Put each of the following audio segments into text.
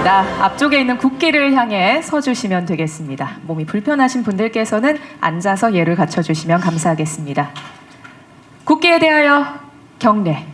좋습니다. 앞쪽에 있는 국기를 향해 서주시면 되겠습니다. 몸이 불편하신 분들께서는 앉아서 예를 갖춰주시면 감사하겠습니다. 국기에 대하여 경례.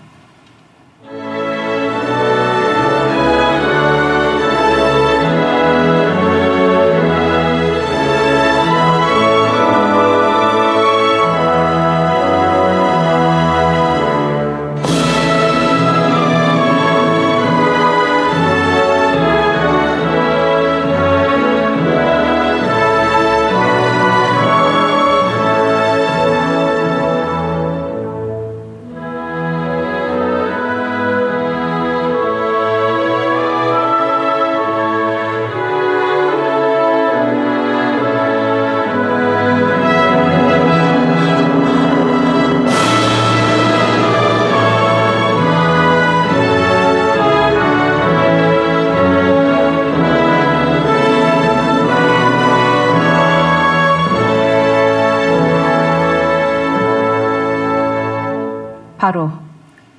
바로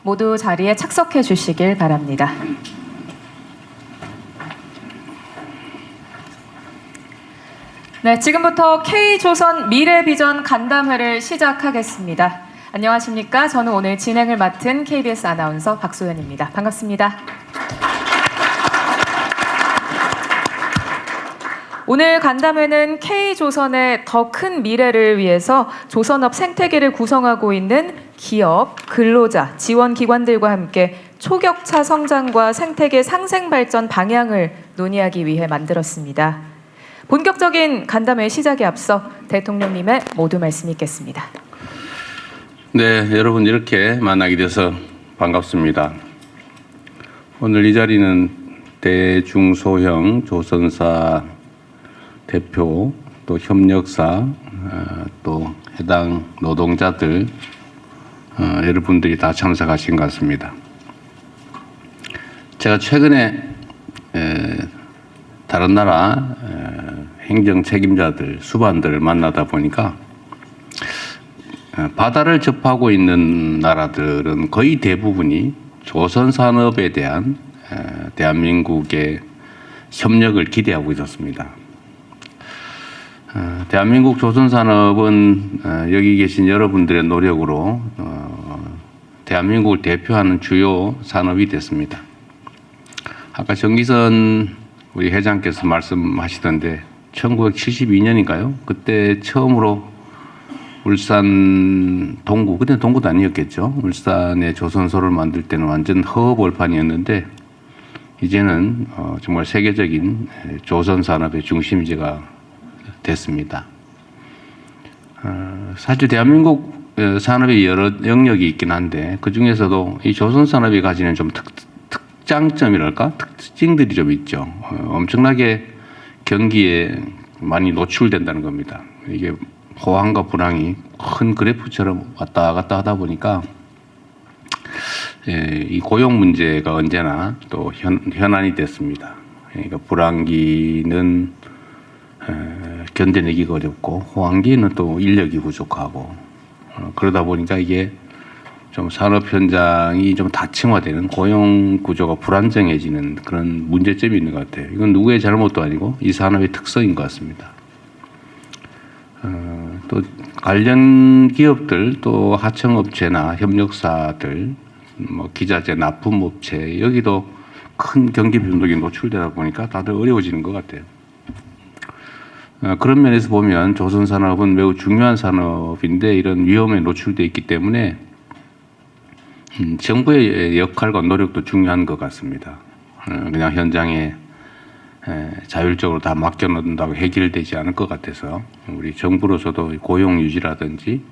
모두 자리에 착석해 주시길 바랍니다. 네, 지금부터 K조선 미래비전 간담회를 시작하겠습니다. 안녕하십니까? 저는 오늘 진행을 맡은 KBS 아나운서 박소연입니다. 반갑습니다. 오늘 간담회는 K조선의 더 큰 미래를 위해서 조선업 생태계를 구성하고 있는 기업, 근로자, 지원기관들과 함께 초격차 성장과 생태계 상생 발전 방향을 논의하기 위해 만들었습니다. 본격적인 간담회 시작에 앞서 대통령님의 모두 말씀 있겠습니다. 네, 여러분 이렇게 만나게 돼서 반갑습니다. 오늘 이 자리는 대중소형 조선사 대표, 또 협력사, 또 해당 노동자들 여러분들이 다 참석하신 것 같습니다. 제가 최근에 다른 나라 행정 책임자들, 수반들을 만나다 보니까 바다를 접하고 있는 나라들은 거의 대부분이 조선 산업에 대한 대한민국의 협력을 기대하고 있었습니다. 대한민국 조선산업은 여기 계신 여러분들의 노력으로 대한민국을 대표하는 주요 산업이 됐습니다. 아까 정기선 우리 회장께서 말씀하시던데 1972년인가요? 그때 처음으로 울산 동구, 그때는 동구도 아니었겠죠. 울산에 조선소를 만들 때는 완전 허허벌판이었는데 이제는 정말 세계적인 조선산업의 중심지가 됐습니다. 사실 대한민국 산업이 여러 영역이 있긴 한데 그 중에서도 이 조선산업이 가지는 좀 특장점이랄까? 특징들이 좀 있죠. 엄청나게 경기에 많이 노출된다는 겁니다. 이게 호황과 불황이 큰 그래프처럼 왔다 갔다 하다 보니까 이 고용 문제가 언제나 또 현안이 됐습니다. 그러니까 불황기는 견뎌내기가 어렵고 호황기는 또 인력이 부족하고 그러다 보니까 이게 좀 산업 현장이 좀 다층화되는 고용 구조가 불안정해지는 그런 문제점이 있는 것 같아요. 이건 누구의 잘못도 아니고 이 산업의 특성인 것 같습니다. 또 관련 기업들 또 하청업체나 협력사들 뭐 기자재 납품업체 여기도 큰 경기 변동이 노출되다 보니까 다들 어려워지는 것 같아요. 그런 면에서 보면 조선산업은 매우 중요한 산업인데 이런 위험에 노출되어 있기 때문에 정부의 역할과 노력도 중요한 것 같습니다. 그냥 현장에 자율적으로 다 맡겨놓는다고 해결되지 않을 것 같아서 우리 정부로서도 고용 유지라든지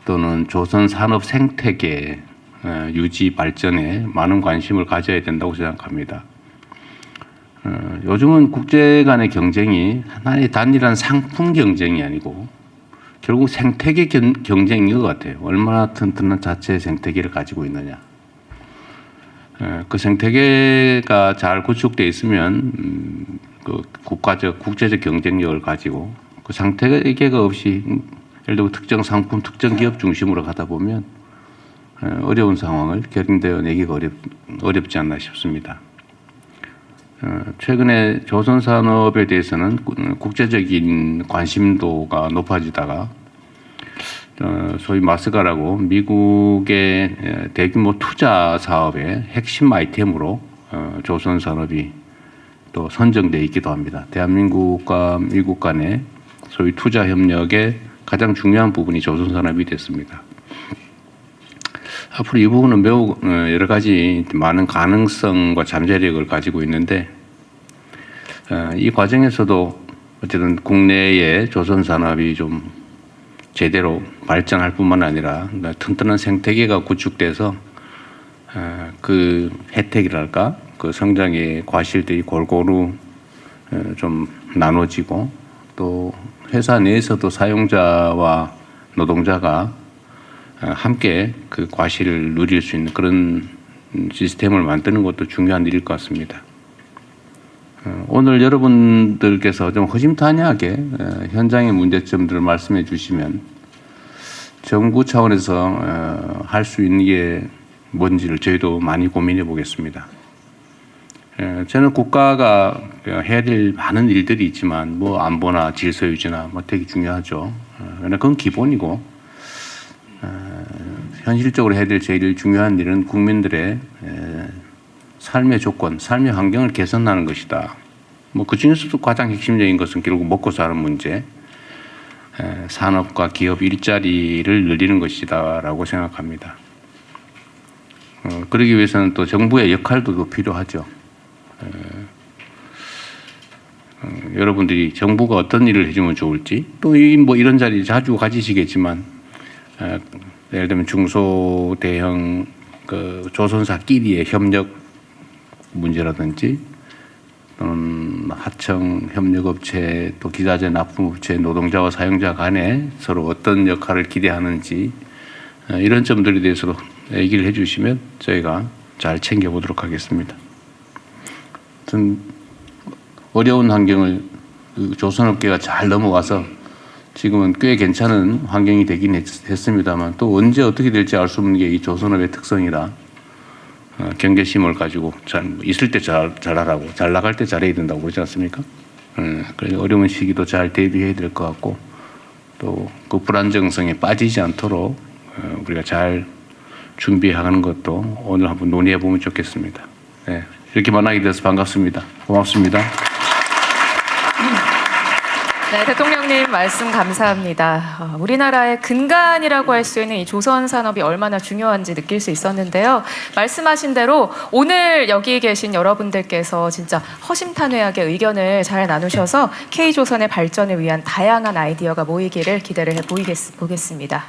또는 조선산업 생태계 유지 발전에 많은 관심을 가져야 된다고 생각합니다. 요즘은 국제 간의 경쟁이 하나의 단일한 상품 경쟁이 아니고 결국 생태계 경쟁인 것 같아요. 얼마나 튼튼한 자체 생태계를 가지고 있느냐. 그 생태계가 잘 구축되어 있으면 그 국제적 경쟁력을 가지고 그 생태계가 없이 예를 들어 특정 상품, 특정 기업 중심으로 가다 보면 어려운 상황을 견뎌내기가 어렵지 않나 싶습니다. 최근에 조선 산업에 대해서는 국제적인 관심도가 높아지다가 소위 마스가라고 미국의 대규모 투자 사업의 핵심 아이템으로 조선 산업이 또 선정돼 있기도 합니다. 대한민국과 미국 간의 소위 투자 협력의 가장 중요한 부분이 조선 산업이 됐습니다. 앞으로 이 부분은 매우 여러 가지 많은 가능성과 잠재력을 가지고 있는데 이 과정에서도 어쨌든 국내의 조선 산업이 좀 제대로 발전할 뿐만 아니라 튼튼한 생태계가 구축돼서 그 혜택이랄까 그 성장의 과실들이 골고루 좀 나눠지고 또 회사 내에서도 사용자와 노동자가 함께 그 과실을 누릴 수 있는 그런 시스템을 만드는 것도 중요한 일일 것 같습니다. 오늘 여러분들께서 좀 허심탄회하게 현장의 문제점들을 말씀해 주시면 정부 차원에서 할 수 있는 게 뭔지를 저희도 많이 고민해 보겠습니다. 저는 국가가 해야 될 많은 일들이 있지만 뭐 안보나 질서 유지나 뭐 되게 중요하죠. 그러나 그건 기본이고 현실적으로 해야 될 제일 중요한 일은 국민들의 삶의 조건, 삶의 환경을 개선하는 것이다. 뭐 그 중에서도 가장 핵심적인 것은 결국 먹고 사는 문제, 산업과 기업 일자리를 늘리는 것이다라고 생각합니다. 그러기 위해서는 또 정부의 역할도 더 필요하죠. 여러분들이 정부가 어떤 일을 해주면 좋을지 또 뭐 이런 자리 자주 가지시겠지만 예를 들면 중소대형 그 조선사끼리의 협력 문제라든지 또는 하청 협력업체 또 기자재 납품업체 노동자와 사용자 간에 서로 어떤 역할을 기대하는지 이런 점들에 대해서도 얘기를 해주시면 저희가 잘 챙겨보도록 하겠습니다. 어려운 환경을 조선업계가 잘 넘어가서 지금은 꽤 괜찮은 환경이 되긴 했습니다만 또 언제 어떻게 될지 알 수 없는 게 이 조선업의 특성이라 경계심을 가지고 잘 있을 때 잘하라고 잘 나갈 때 잘해야 된다고 그러지 않습니까? 그래서 어려운 시기도 잘 대비해야 될 것 같고 또 그 불안정성에 빠지지 않도록 우리가 잘 준비하는 것도 오늘 한번 논의해 보면 좋겠습니다. 네, 이렇게 만나게 돼서 반갑습니다. 고맙습니다. 네, 대통령님 말씀 감사합니다. 우리나라의 근간이라고 할 수 있는 이 조선 산업이 얼마나 중요한지 느낄 수 있었는데요. 말씀하신 대로 오늘 여기 계신 여러분들께서 진짜 허심탄회하게 의견을 잘 나누셔서 K조선의 발전을 위한 다양한 아이디어가 모이기를 기대를 해보겠습니다.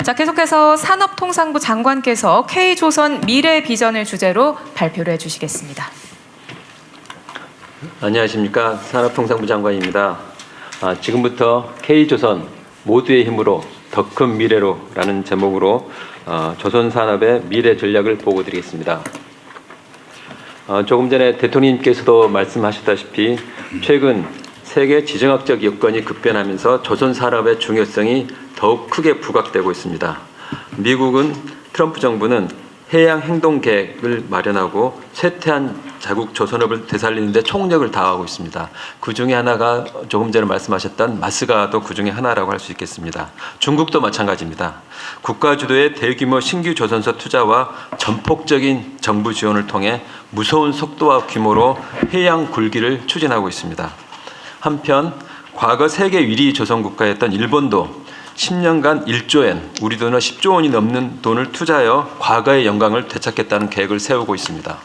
자, 계속해서 산업통상부 장관께서 K조선 미래 비전을 주제로 발표를 해주시겠습니다. 안녕하십니까. 산업통상부 장관입니다. 지금부터 K조선 모두의 힘으로 더 큰 미래로 라는 제목으로 조선 산업의 미래 전략을 보고드리겠습니다. 조금 전에 대통령님께서도 말씀하셨다시피 최근 세계 지정학적 여건이 급변하면서 조선 산업의 중요성이 더욱 크게 부각되고 있습니다. 미국은 트럼프 정부는 해양 행동 계획을 마련하고 쇠퇴한 자국 조선업을 되살리는 데 총력을 다하고 있습니다. 그 중에 하나가 조금 전에 말씀하셨던 마스가도 그 중에 하나라고 할 수 있겠습니다. 중국도 마찬가지입니다. 국가 주도의 대규모 신규 조선소 투자와 전폭적인 정부 지원을 통해 무서운 속도와 규모로 해양 굴기를 추진하고 있습니다. 한편 과거 세계 위리 조선 국가였던 일본도 10년간 1조엔, 우리 돈으로 10조 원이 넘는 돈을 투자하여 과거의 영광을 되찾겠다는 계획을 세우고 있습니다.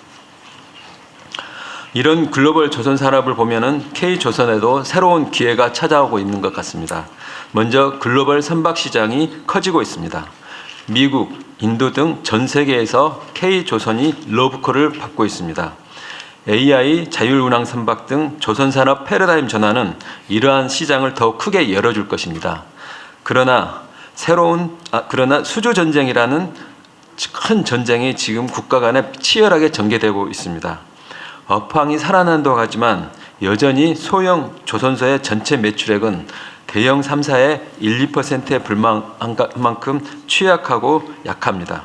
이런 글로벌 조선 산업을 보면은 K조선에도 새로운 기회가 찾아오고 있는 것 같습니다. 먼저 글로벌 선박 시장이 커지고 있습니다. 미국, 인도 등 전 세계에서 K조선이 러브콜을 받고 있습니다. AI, 자율운항 선박 등 조선 산업 패러다임 전환은 이러한 시장을 더 크게 열어줄 것입니다. 그러나 수주 전쟁이라는 큰 전쟁이 지금 국가 간에 치열하게 전개되고 있습니다. 업황이 살아난다고 하지만 여전히 소형 조선소의 전체 매출액은 대형 3사의 1, 2%에 불과한 만큼 취약하고 약합니다.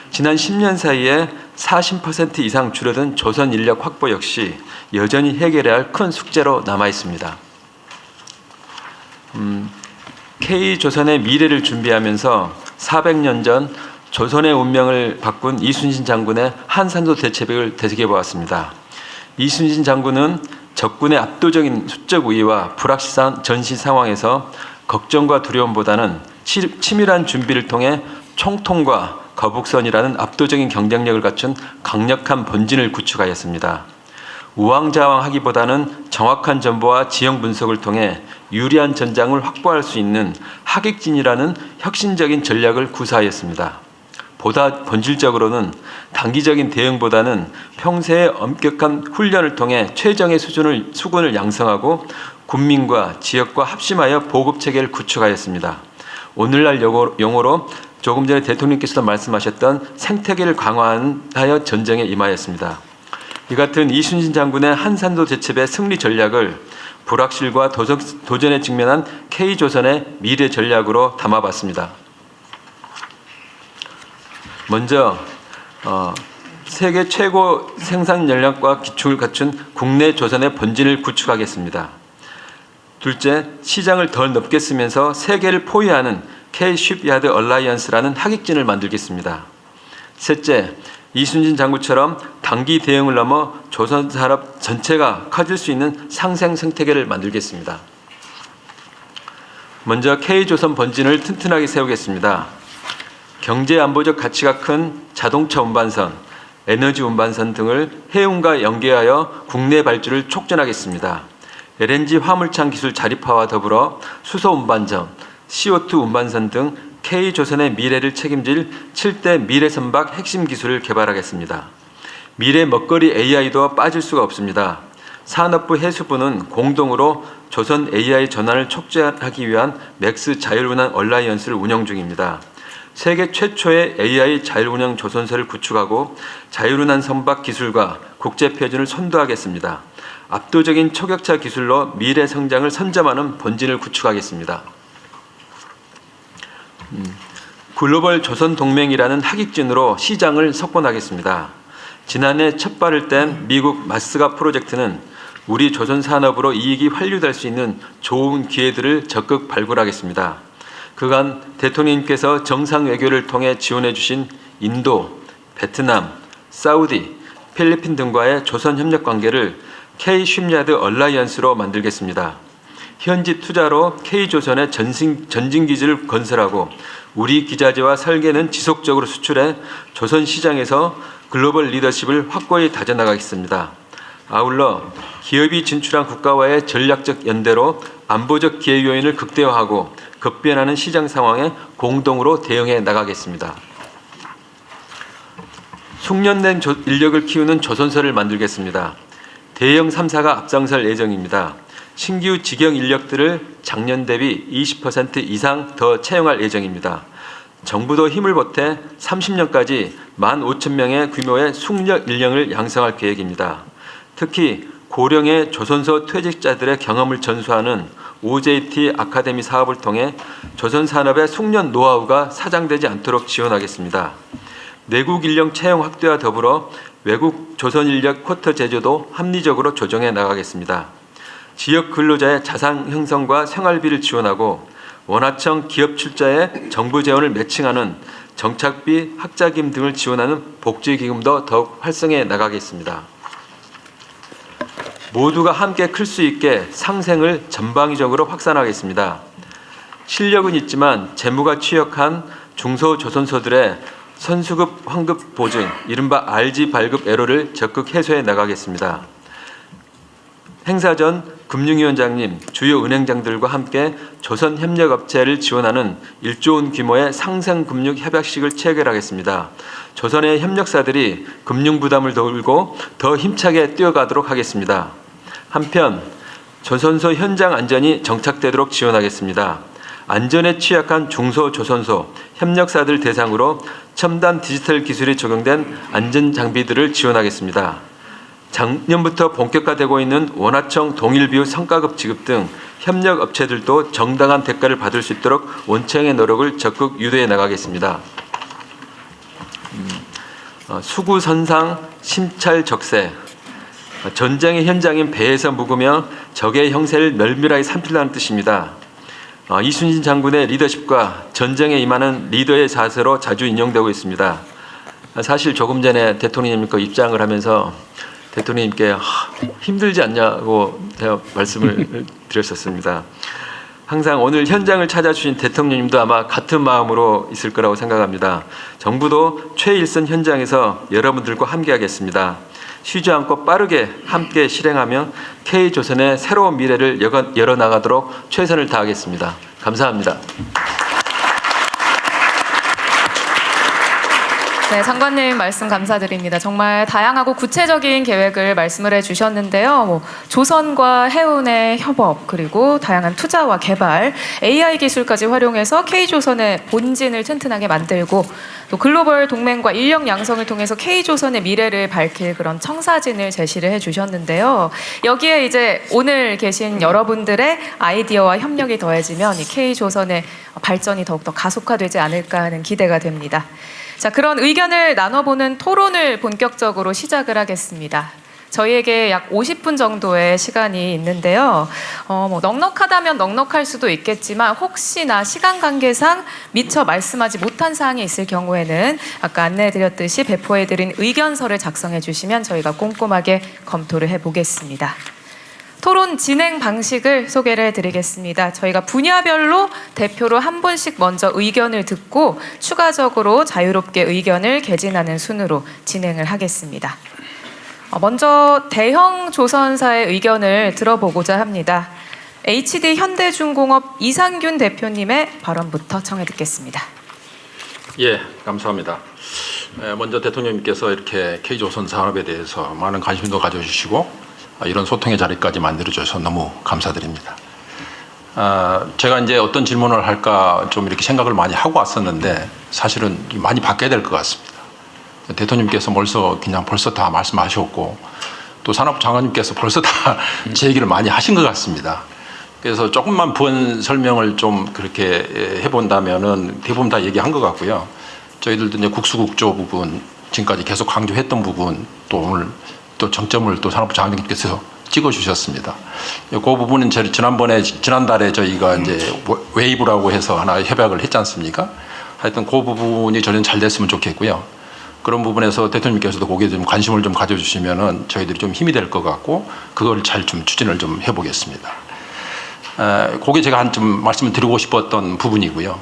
지난 10년 사이에 40% 이상 줄어든 조선 인력 확보 역시 여전히 해결해야 할 큰 숙제로 남아 있습니다. K조선의 미래를 준비하면서 400년 전 조선의 운명을 바꾼 이순신 장군의 한산도 대첩을 되새겨보았습니다. 이순신 장군은 적군의 압도적인 수적 우위와 불확실한 전시 상황에서 걱정과 두려움보다는 치밀한 준비를 통해 총통과 거북선이라는 압도적인 경쟁력을 갖춘 강력한 본진을 구축하였습니다. 우왕좌왕하기보다는 정확한 정보와 지형 분석을 통해 유리한 전장을 확보할 수 있는 하객진이라는 혁신적인 전략을 구사하였습니다. 보다 본질적으로는 단기적인 대응보다는 평소의 엄격한 훈련을 통해 최정의 수군을 양성하고 군민과 지역과 합심하여 보급체계를 구축하였습니다. 오늘날 용어로 조금 전에 대통령께서도 말씀하셨던 생태계를 강화하여 전쟁에 임하였습니다. 이 같은 이순신 장군의 한산도 대첩의 승리 전략을 불확실과 도전에 직면한 K조선의 미래 전략으로 담아봤습니다. 먼저 세계 최고 생산 역량과 기축을 갖춘 국내 조선의 본진을 구축하겠습니다. 둘째, 시장을 더 넓게 쓰면서 세계를 포위하는 K-쉽야드 얼라이언스라는 하객진을 만들겠습니다. 셋째, 이순신 장군처럼 단기 대응을 넘어 조선 산업 전체가 커질 수 있는 상생 생태계를 만들겠습니다. 먼저 K조선 본진을 튼튼하게 세우겠습니다. 경제 안보적 가치가 큰 자동차 운반선, 에너지 운반선 등을 해운과 연계하여 국내 발주를 촉진하겠습니다. LNG 화물창 기술 자립화와 더불어 수소 운반선, CO2 운반선 등 K조선의 미래를 책임질 7대 미래선박 핵심 기술을 개발하겠습니다. 미래 먹거리 AI도 빠질 수가 없습니다. 산업부 해수부는 공동으로 조선 AI 전환을 촉진하기 위한 맥스 자율운항 얼라이언스를 운영 중입니다. 세계 최초의 AI 자율운항 조선소를 구축하고 자율운항 선박 기술과 국제 표준을 선도하겠습니다. 압도적인 초격차 기술로 미래 성장을 선점하는 본진을 구축하겠습니다. 글로벌 조선 동맹이라는 하객진으로 시장을 석권하겠습니다. 지난해 첫 발을 뗀 미국 마스가 프로젝트는 우리 조선 산업으로 이익이 환류될 수 있는 좋은 기회들을 적극 발굴하겠습니다. 그간 대통령님께서 정상 외교를 통해 지원해 주신 인도, 베트남, 사우디, 필리핀 등과의 조선 협력 관계를 K-쉽야드 얼라이언스로 만들겠습니다. 현지 투자로 K조선의 전진기지를 건설하고 우리 기자재와 설계는 지속적으로 수출해 조선 시장에서 글로벌 리더십을 확고히 다져나가겠습니다. 아울러 기업이 진출한 국가와의 전략적 연대로 안보적 기회 요인을 극대화하고 급변하는 시장 상황에 공동으로 대응해 나가겠습니다. 숙련된 인력을 키우는 조선소를 만들겠습니다. 대형 3사가 앞장설 예정입니다. 신규 직영 인력들을 작년 대비 20% 이상 더 채용할 예정입니다. 정부도 힘을 보태 30년까지 15,000명의 규모의 숙련 인력을 양성할 계획입니다. 특히 고령의 조선소 퇴직자들의 경험을 전수하는 OJT 아카데미 사업을 통해 조선 산업의 숙련 노하우가 사장되지 않도록 지원하겠습니다. 내국 인력 채용 확대와 더불어 외국 조선 인력 쿼터 제조도 합리적으로 조정해 나가겠습니다. 지역 근로자의 자산 형성과 생활비를 지원하고 원하청 기업 출자에 정부 재원을 매칭하는 정착비, 학자금 등을 지원하는 복지기금도 더욱 활성해 나가겠습니다. 모두가 함께 클 수 있게 상생을 전방위적으로 확산하겠습니다. 실력은 있지만 재무가 취약한 중소조선소들의 선수급 환급 보증, 이른바 RG 발급 애로를 적극 해소해 나가겠습니다. 행사 전 금융위원장님, 주요 은행장들과 함께 조선협력업체를 지원하는 1조 원 규모의 상생금융협약식을 체결하겠습니다. 조선의 협력사들이 금융부담을 덜고 더 힘차게 뛰어가도록 하겠습니다. 한편 조선소 현장 안전이 정착되도록 지원하겠습니다. 안전에 취약한 중소조선소, 협력사들 대상으로 첨단 디지털 기술이 적용된 안전장비들을 지원하겠습니다. 작년부터 본격화되고 있는 원하청 동일비율 성과급 지급 등 협력업체들도 정당한 대가를 받을 수 있도록 원청의 노력을 적극 유도해 나가겠습니다. 수구선상 심찰적세, 전쟁의 현장인 배에서 묵으며 적의 형세를 멸밀하게 살피라는 뜻입니다. 이순신 장군의 리더십과 전쟁에 임하는 리더의 자세로 자주 인용되고 있습니다. 사실 조금 전에 대통령님 그 입장을 하면서 대통령님께 힘들지 않냐고 제가 말씀을 드렸었습니다. 항상 오늘 현장을 찾아주신 대통령님도 아마 같은 마음으로 있을 거라고 생각합니다. 정부도 최일선 현장에서 여러분들과 함께하겠습니다. 쉬지 않고 빠르게 함께 실행하며 K조선의 새로운 미래를 열어나가도록 최선을 다하겠습니다. 감사합니다. 네, 장관님 말씀 감사드립니다. 정말 다양하고 구체적인 계획을 말씀을 해주셨는데요. 조선과 해운의 협업, 그리고 다양한 투자와 개발, AI 기술까지 활용해서 K조선의 본진을 튼튼하게 만들고 또 글로벌 동맹과 인력 양성을 통해서 K조선의 미래를 밝힐 그런 청사진을 제시를 해주셨는데요. 여기에 이제 오늘 계신 여러분들의 아이디어와 협력이 더해지면 이 K조선의 발전이 더욱더 가속화되지 않을까 하는 기대가 됩니다. 자, 그런 의견을 나눠보는 토론을 본격적으로 시작을 하겠습니다. 저희에게 약 50분 정도의 시간이 있는데요. 넉넉하다면 넉넉할 수도 있겠지만 혹시나 시간 관계상 미처 말씀하지 못한 사항이 있을 경우에는 아까 안내해드렸듯이 배포해드린 의견서를 작성해 주시면 저희가 꼼꼼하게 검토를 해보겠습니다. 토론 진행 방식을 소개를 해드리겠습니다. 저희가 분야별로 대표로 한 분씩 먼저 의견을 듣고 추가적으로 자유롭게 의견을 개진하는 순으로 진행을 하겠습니다. 먼저 대형 조선사의 의견을 들어보고자 합니다. HD 현대중공업 이상균 대표님의 발언부터 청해 듣겠습니다. 예, 감사합니다. 먼저 대통령님께서 이렇게 K조선 산업에 대해서 많은 관심도 가져주시고 이런 소통의 자리까지 만들어줘서 너무 감사드립니다. 제가 이제 어떤 질문을 할까 좀 이렇게 생각을 많이 하고 왔었는데 사실은 많이 바뀌어야 될 것 같습니다. 대통령님께서 벌써 다 말씀하셨고 또 산업부 장관님께서 벌써 다 제 얘기를 많이 하신 것 같습니다. 그래서 조금만 부연 설명을 좀 그렇게 해본다면은 대부분 다 얘기한 것 같고요. 저희들도 이제 국수국조 부분 지금까지 계속 강조했던 부분 또 오늘 또 정점을 또 산업부 장관님께서 찍어주셨습니다. 그 부분은 지난달에 저희가 이제 웨이브라고 해서 하나 협약을 했지 않습니까? 하여튼 그 부분이 저는 잘 됐으면 좋겠고요. 그런 부분에서 대통령님께서도 거기에 좀 관심을 좀 가져주시면은 저희들이 좀 힘이 될 것 같고 그걸 잘 좀 추진을 좀 해보겠습니다. 그게 제가 좀 말씀을 드리고 싶었던 부분이고요.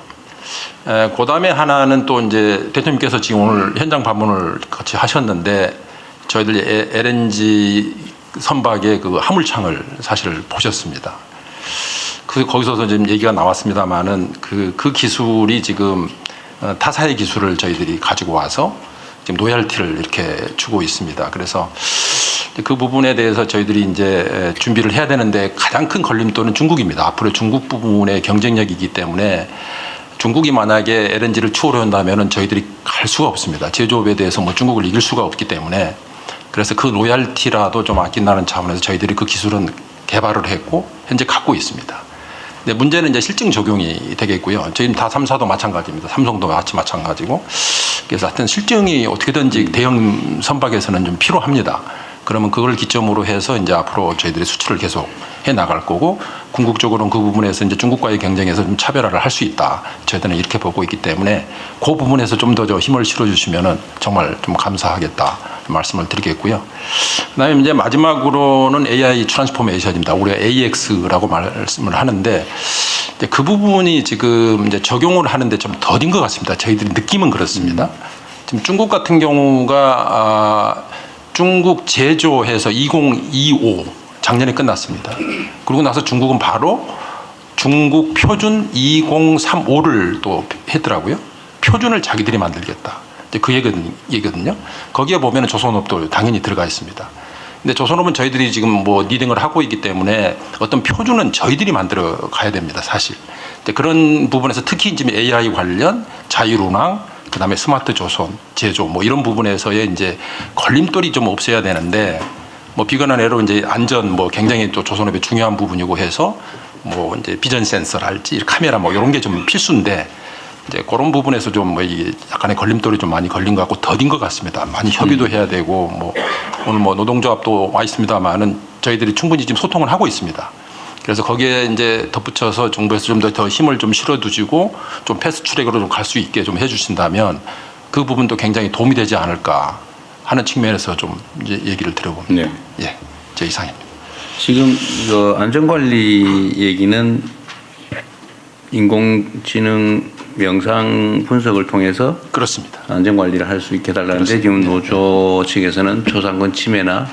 그 다음에 하나는 또 이제 대통령님께서 지금 오늘 현장 방문을 같이 하셨는데 저희들이 LNG 선박의 그 화물창을 사실 보셨습니다. 거기서도 지금 얘기가 나왔습니다만은 그 기술이 지금 타사의 기술을 저희들이 가지고 와서 지금 로열티를 이렇게 주고 있습니다. 그래서 그 부분에 대해서 저희들이 이제 준비를 해야 되는데 가장 큰 걸림돌은 중국입니다. 앞으로 중국 부분의 경쟁력이기 때문에 중국이 만약에 LNG를 추월해 온다면은 저희들이 갈 수가 없습니다. 제조업에 대해서 뭐 중국을 이길 수가 없기 때문에 그래서 그 로얄티라도 좀 아낀다는 차원에서 저희들이 그 기술은 개발을 했고 현재 갖고 있습니다. 근데 문제는 이제 실증 적용이 되겠고요. 저희는 다 3사도 마찬가지입니다. 삼성도 마찬가지고. 그래서 하여튼 실증이 어떻게든지 대형 선박에서는 좀 필요합니다. 그러면 그걸 기점으로 해서 이제 앞으로 저희들이 수출을 계속 해 나갈 거고 궁극적으로는 그 부분에서 이제 중국과의 경쟁에서 좀 차별화를 할 수 있다. 저희들은 이렇게 보고 있기 때문에 그 부분에서 좀 더 힘을 실어주시면은 정말 좀 감사하겠다 말씀을 드리겠고요. 그다음에 이제 마지막으로는 AI 트랜스포메이션입니다. 우리가 AX라고 말씀을 하는데 이제 그 부분이 지금 이제 적용을 하는데 좀 더딘 것 같습니다. 저희들이 느낌은 그렇습니다. 지금 중국 같은 경우가 중국 제조해서 2025 작년에 끝났습니다. 그러고 나서 중국은 바로 중국 표준 2035를 또 했더라고요. 표준을 자기들이 만들겠다. 이제 그 얘기거든요. 거기에 보면 조선업도 당연히 들어가 있습니다. 근데 조선업은 저희들이 지금 뭐 리딩을 하고 있기 때문에 어떤 표준은 저희들이 만들어 가야 됩니다, 사실. 그런 부분에서 특히 지금 AI 관련 자율운항, 그 다음에 스마트 조선, 제조, 뭐 이런 부분에서의 이제 걸림돌이 좀 없어야 되는데, 뭐 비관한 예로 이제 안전, 뭐 굉장히 또 조선업의 중요한 부분이고 해서 뭐 이제 비전 센서랄지 카메라 뭐 이런 게 좀 필수인데, 이제 그런 부분에서 좀 뭐 이게 약간의 걸림돌이 좀 많이 걸린 것 같고 더딘 것 같습니다. 많이 협의도 해야 되고 뭐 오늘 뭐 노동조합도 와 있습니다만은 저희들이 충분히 지금 소통을 하고 있습니다. 그래서 거기에 이제 덧붙여서 정부에서 좀 더 힘을 좀 실어두시고 좀 패스트트랙으로 좀 갈 수 있게 좀 해주신다면 그 부분도 굉장히 도움이 되지 않을까 하는 측면에서 좀 이제 얘기를 드려봅니다. 네. 예, 제 이상입니다. 지금 그 안전관리 얘기는 인공지능 명상 분석을 통해서 그렇습니다. 안전관리를 할 수 있게 해달라는데 지금 노조 측에서는 초상권 침해나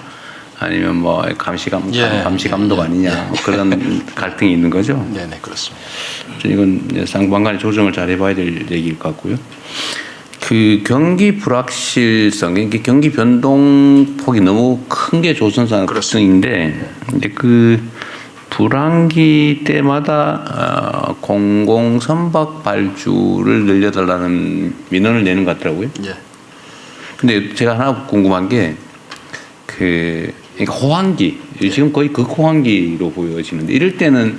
아니면 뭐 감시 감독 아니냐 뭐 그런 갈등이 있는 거죠. 네네 그렇습니다. 이건 상반간에 조정을 잘 해봐야 될 얘기일 것 같고요. 그 경기 불확실성, 이게 경기 변동폭이 너무 큰 게 조선산업 특성인데, 이제 그 불황기 때마다 공공 선박 발주를 늘려달라는 민원을 내는 것 같더라고요. 예. 근데 제가 하나 궁금한 게 그러니까 호황기, 지금 거의 극호황기로 보여지는데 이럴 때는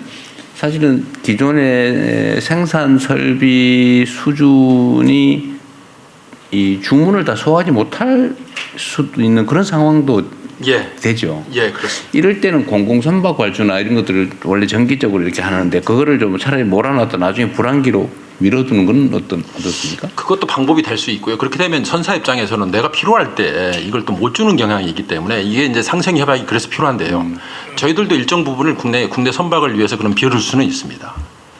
사실은 기존의 생산 설비 수준이 이 주문을 다 소화하지 못할 수도 있는 그런 상황도 예. 되죠. 예, 그렇습니다. 이럴 때는 공공선박 발주나 이런 것들을 원래 정기적으로 이렇게 하는데 그거를 좀 차라리 몰아놨다 나중에 불황기로 밀어두는 건 어떻습니까? 그것도 방법이 될 수 있고요. 그렇게 되면 선사 입장에서는 내가 필요할 때 이걸 또 못 주는 경향이 있기 때문에 이게 이제 상생 협약이 그래서 필요한데요. 저희들도 일정 부분을 국내 선박을 위해서 그런 비워줄 수는 있습니다.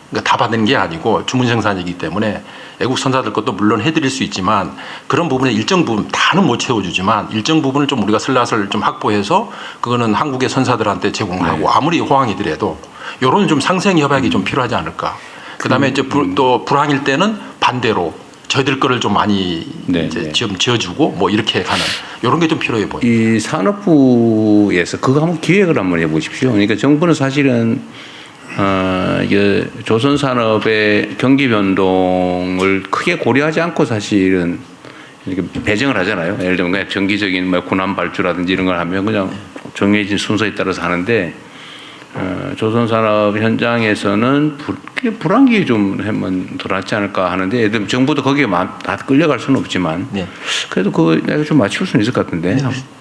그러니까 다 받는 게 아니고 주문 생산이기 때문에 외국 선사들 것도 물론 해드릴 수 있지만 그런 부분에 일정 부분 다는 못 채워주지만 일정 부분을 좀 우리가 슬롯을 좀 확보해서 그거는 한국의 선사들한테 제공하고 아무리 호황이더라도 이런 좀 상생 협약이 좀 필요하지 않을까. 그다음에 이제 또 불황일 때는 반대로 저희들 거를 좀 많이 이제 좀 지어주고 뭐 이렇게 가는 이런 게 좀 필요해 보여요. 이 산업부에서 그거 한번 기획을 한번 해보십시오. 그러니까 정부는 사실은 이게 조선 산업의 경기 변동을 크게 고려하지 않고 사실은 이렇게 배정을 하잖아요. 예를 들면 그냥 정기적인 뭐 군함 발주라든지 이런 걸 하면 그냥 정해진 순서에 따라서 하는데 조선 산업 현장에서는 불황기 좀 하면 더 낫지 않을까 하는데 예를 정부도 거기에 다 끌려갈 수는 없지만 네. 그래도 그거 내가 좀 맞출 수는 있을 것 같은데.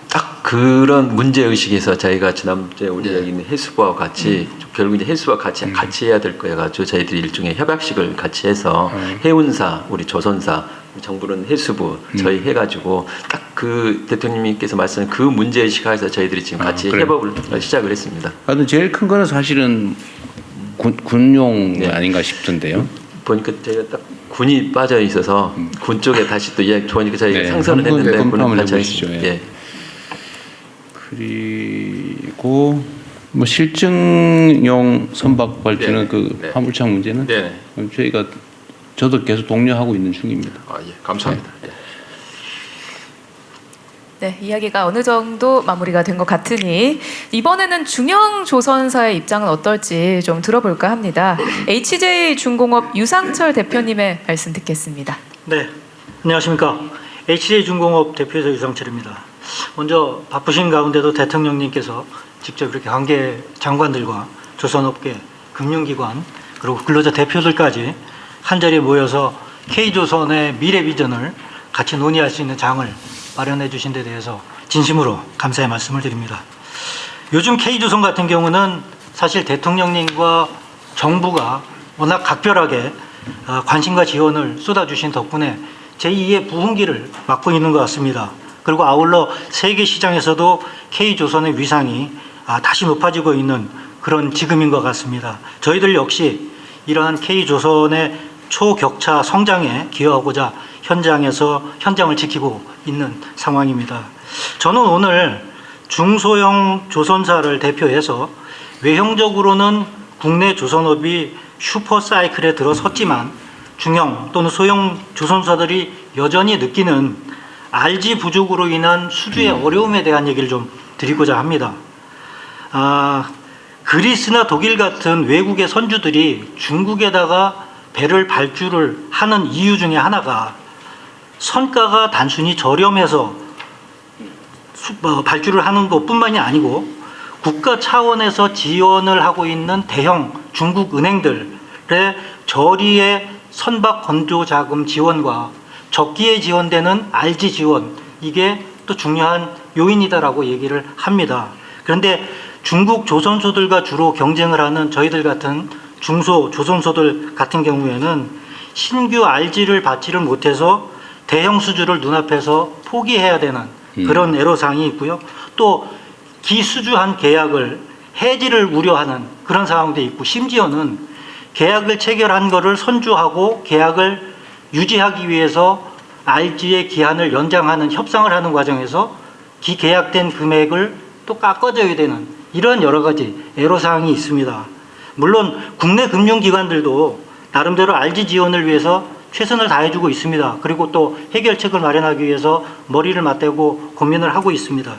딱 그런 문제 의식에서 저희가 지난주에 우리 여기 있는 해수부와 같이 결국 이제 해수부와 같이 해야 될 거여 가지고 저희들이 일종의 협약식을 같이 해서 해운사, 우리 조선사, 정부는 해수부 저희 해가지고 딱 그 대통령님께서 말씀하신 그 문제 의식하에서 저희들이 지금 같이 협업을 시작을 했습니다. 하여튼 제일 큰 거는 사실은 군용 아닌가 싶던데요. 보니까 제가 딱 군이 빠져 있어서 군 쪽에 다시 또 이야기 좋으니까 저희가 상선을 했는데 군은 빠져 있습니다. 예. 그리고 뭐 실증용 선박 발주는 그 화물차 문제는 저희가 저도 계속 독려하고 있는 중입니다. 예, 감사합니다. 네, 이야기가 어느 정도 마무리가 된 것 같으니 이번에는 중형조선사의 입장은 어떨지 좀 들어볼까 합니다. HJ중공업 유상철 대표님의 말씀 듣겠습니다. 네, 안녕하십니까. HJ중공업 대표이사 유상철입니다. 먼저 바쁘신 가운데도 대통령님께서 직접 이렇게 관계 장관들과 조선업계, 금융기관, 그리고 근로자 대표들까지 한자리에 모여서 K조선의 미래 비전을 같이 논의할 수 있는 장을 마련해 주신 데 대해서 진심으로 감사의 말씀을 드립니다. 요즘 K조선 같은 경우는 사실 대통령님과 정부가 워낙 각별하게 관심과 지원을 쏟아주신 덕분에 제2의 부흥기를 맞고 있는 것 같습니다. 그리고 아울러 세계 시장에서도 K조선의 위상이 다시 높아지고 있는 그런 지금인 것 같습니다. 저희들 역시 이러한 K조선의 초격차 성장에 기여하고자 현장을 지키고 있는 상황입니다. 저는 오늘 중소형 조선사를 대표해서 외형적으로는 국내 조선업이 슈퍼사이클에 들어섰지만 중형 또는 소형 조선사들이 여전히 느끼는 RG 부족으로 인한 수주의 어려움에 대한 얘기를 좀 드리고자 합니다. 그리스나 독일 같은 외국의 선주들이 중국에다가 배를 발주를 하는 이유 중에 하나가 선가가 단순히 저렴해서 발주를 하는 것뿐만이 아니고 국가 차원에서 지원을 하고 있는 대형 중국 은행들의 저리의 선박 건조 자금 지원과 적기에 지원되는 RG 지원, 이게 또 중요한 요인이다라고 얘기를 합니다. 그런데 중국 조선소들과 주로 경쟁을 하는 저희들 같은 중소 조선소들 같은 경우에는 신규 RG를 받지를 못해서 대형 수주를 눈앞에서 포기해야 되는 그런 애로사항이 있고요. 또 기수주한 계약을 해지를 우려하는 그런 상황도 있고, 심지어는 계약을 체결한 거를 선주하고 계약을 유지하기 위해서 RG의 기한을 연장하는 협상을 하는 과정에서 기계약된 금액을 또 깎아줘야 되는 이런 여러 가지 애로사항이 있습니다. 물론 국내 금융기관들도 나름대로 RG 지원을 위해서 최선을 다해주고 있습니다. 그리고 또 해결책을 마련하기 위해서 머리를 맞대고 고민을 하고 있습니다.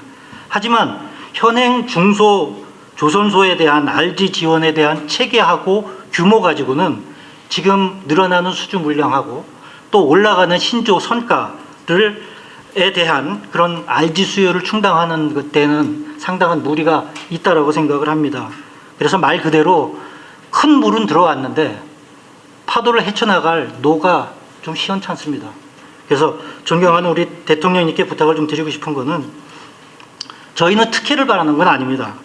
하지만 현행 중소 조선소에 대한 RG 지원에 대한 체계하고 규모 가지고는 지금 늘어나는 수주 물량하고 또 올라가는 신조 선가에 대한 그런 RG 수요를 충당하는 그때는 상당한 무리가 있다라고 생각을 합니다. 그래서 말 그대로 큰 물은 들어왔는데 파도를 헤쳐나갈 노가 좀 시원찮습니다. 그래서 존경하는 우리 대통령님께 부탁을 좀 드리고 싶은 거는, 저희는 특혜를 바라는 건 아닙니다.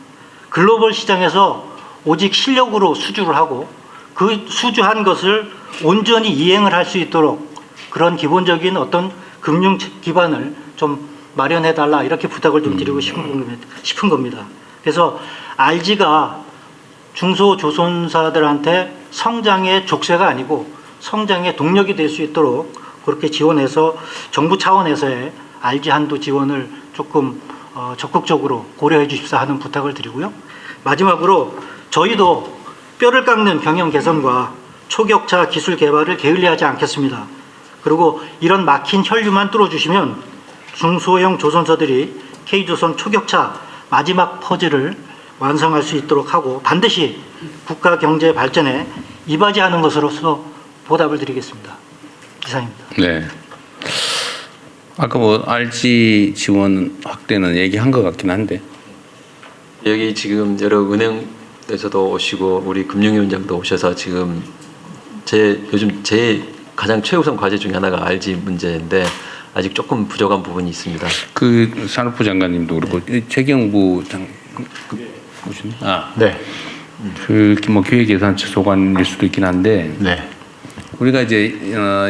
글로벌 시장에서 오직 실력으로 수주를 하고 그 수주한 것을 온전히 이행을 할 수 있도록 그런 기본적인 어떤 금융 기반을 좀 마련해달라, 이렇게 부탁을 좀 드리고 싶은 겁니다. 그래서 RG가 중소조선사들한테 성장의 족쇄가 아니고 성장의 동력이 될 수 있도록 그렇게 지원해서 정부 차원에서의 RG 한도 지원을 조금 적극적으로 고려해 주십사 하는 부탁을 드리고요. 마지막으로 저희도 뼈를 깎는 경영 개선과 초격차 기술 개발을 게을리하지 않겠습니다. 그리고 이런 막힌 혈류만 뚫어주시면 중소형 조선소들이 K조선 초격차 마지막 퍼즐을 완성할 수 있도록 하고 반드시 국가 경제 발전에 이바지하는 것으로서 보답을 드리겠습니다. 기사입니다. 네. 아까 뭐 RG 지원 확대는 얘기한 것 같긴 한데. 여기 지금 여러 은행에서도 오시고 우리 금융위원장도 오셔서 지금 요즘 제 가장 최우선 과제 중에 하나가 RG 문제인데 아직 조금 부족한 부분이 있습니다. 그 산업부 장관님도 그렇고 최경부 보시네. 네. 그 뭐 기획예산처 소관일 수도 있긴 한데. 네. 우리가 이제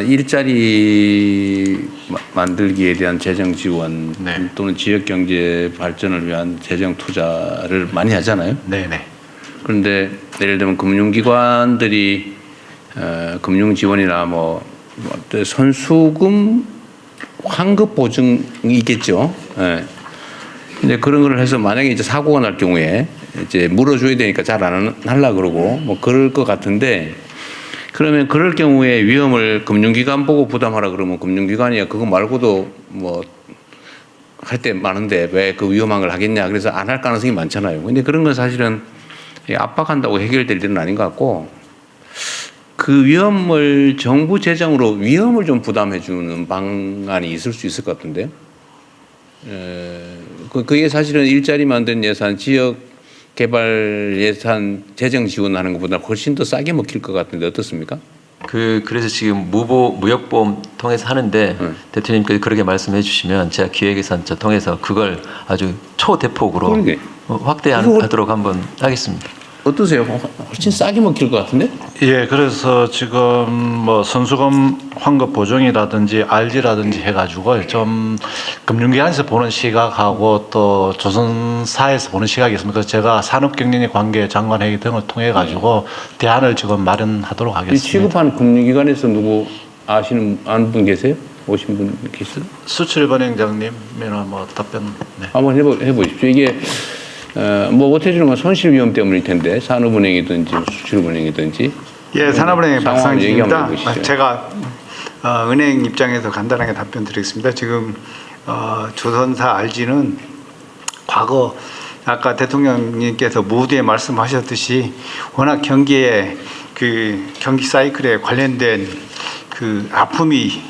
일자리 만들기에 대한 재정 지원 네. 또는 지역 경제 발전을 위한 재정 투자를 많이 하잖아요. 네네. 그런데 예를 들면 금융기관들이 금융 지원이나 뭐 선수금 환급 보증이 있겠죠. 예. 근데 그런 걸 해서 만약에 이제 사고가 날 경우에 이제 물어줘야 되니까 잘 안 하려 그러고 뭐 그럴 것 같은데. 그러면 그럴 경우에 위험을 금융기관 보고 부담하라 그러면 금융기관이 그거 말고도 뭐 할 때 많은데 왜 그 위험한 걸 하겠냐. 그래서 안 할 가능성이 많잖아요. 근데 그런 건 사실은 압박한다고 해결될 일은 아닌 것 같고, 그 위험을 정부 재정으로 위험을 좀 부담해 주는 방안이 있을 수 있을 것 같은데요. 그게 사실은 일자리 만드는 예산, 지역 개발 예산 재정 지원하는 것보다 훨씬 더 싸게 먹힐 것 같은데 어떻습니까? 그래서 지금 무역보험 통해서 하는데 대통령님께서 그렇게 말씀해 주시면 제가 기획예산처 통해서 그걸 아주 초대폭으로 그러게. 확대하도록 한번 하겠습니다. 어떠세요? 훨씬 싸게 먹힐 것 같은데? 예, 그래서 지금 뭐 선수금 환급 보증이라든지 RG라든지 해가지고 좀 금융기관에서 보는 시각하고 또 조선사에서 보는 시각이 있습니다. 그래서 제가 산업경제인 관계 장관회의 등을 통해 가지고 대안을 지금 마련하도록 이 하겠습니다. 취급한 금융기관에서 누구 아는 분 계세요? 오신 분 계세요? 수출은행장님이나 뭐 답변. 네. 한번 해보십시오. 이게 뭐 못해주는 건 손실 위험 때문일 텐데 산업은행이든지 수출은행이든지. 예, 산업은행의 상황을 얘기 한번 박상진입니다. 해보시죠. 제가 은행 입장에서 간단하게 답변 드리겠습니다. 지금 조선사 RG는 과거 아까 대통령님께서 모두에 말씀하셨듯이 워낙 경기에 그 경기 사이클에 관련된 그 아픔이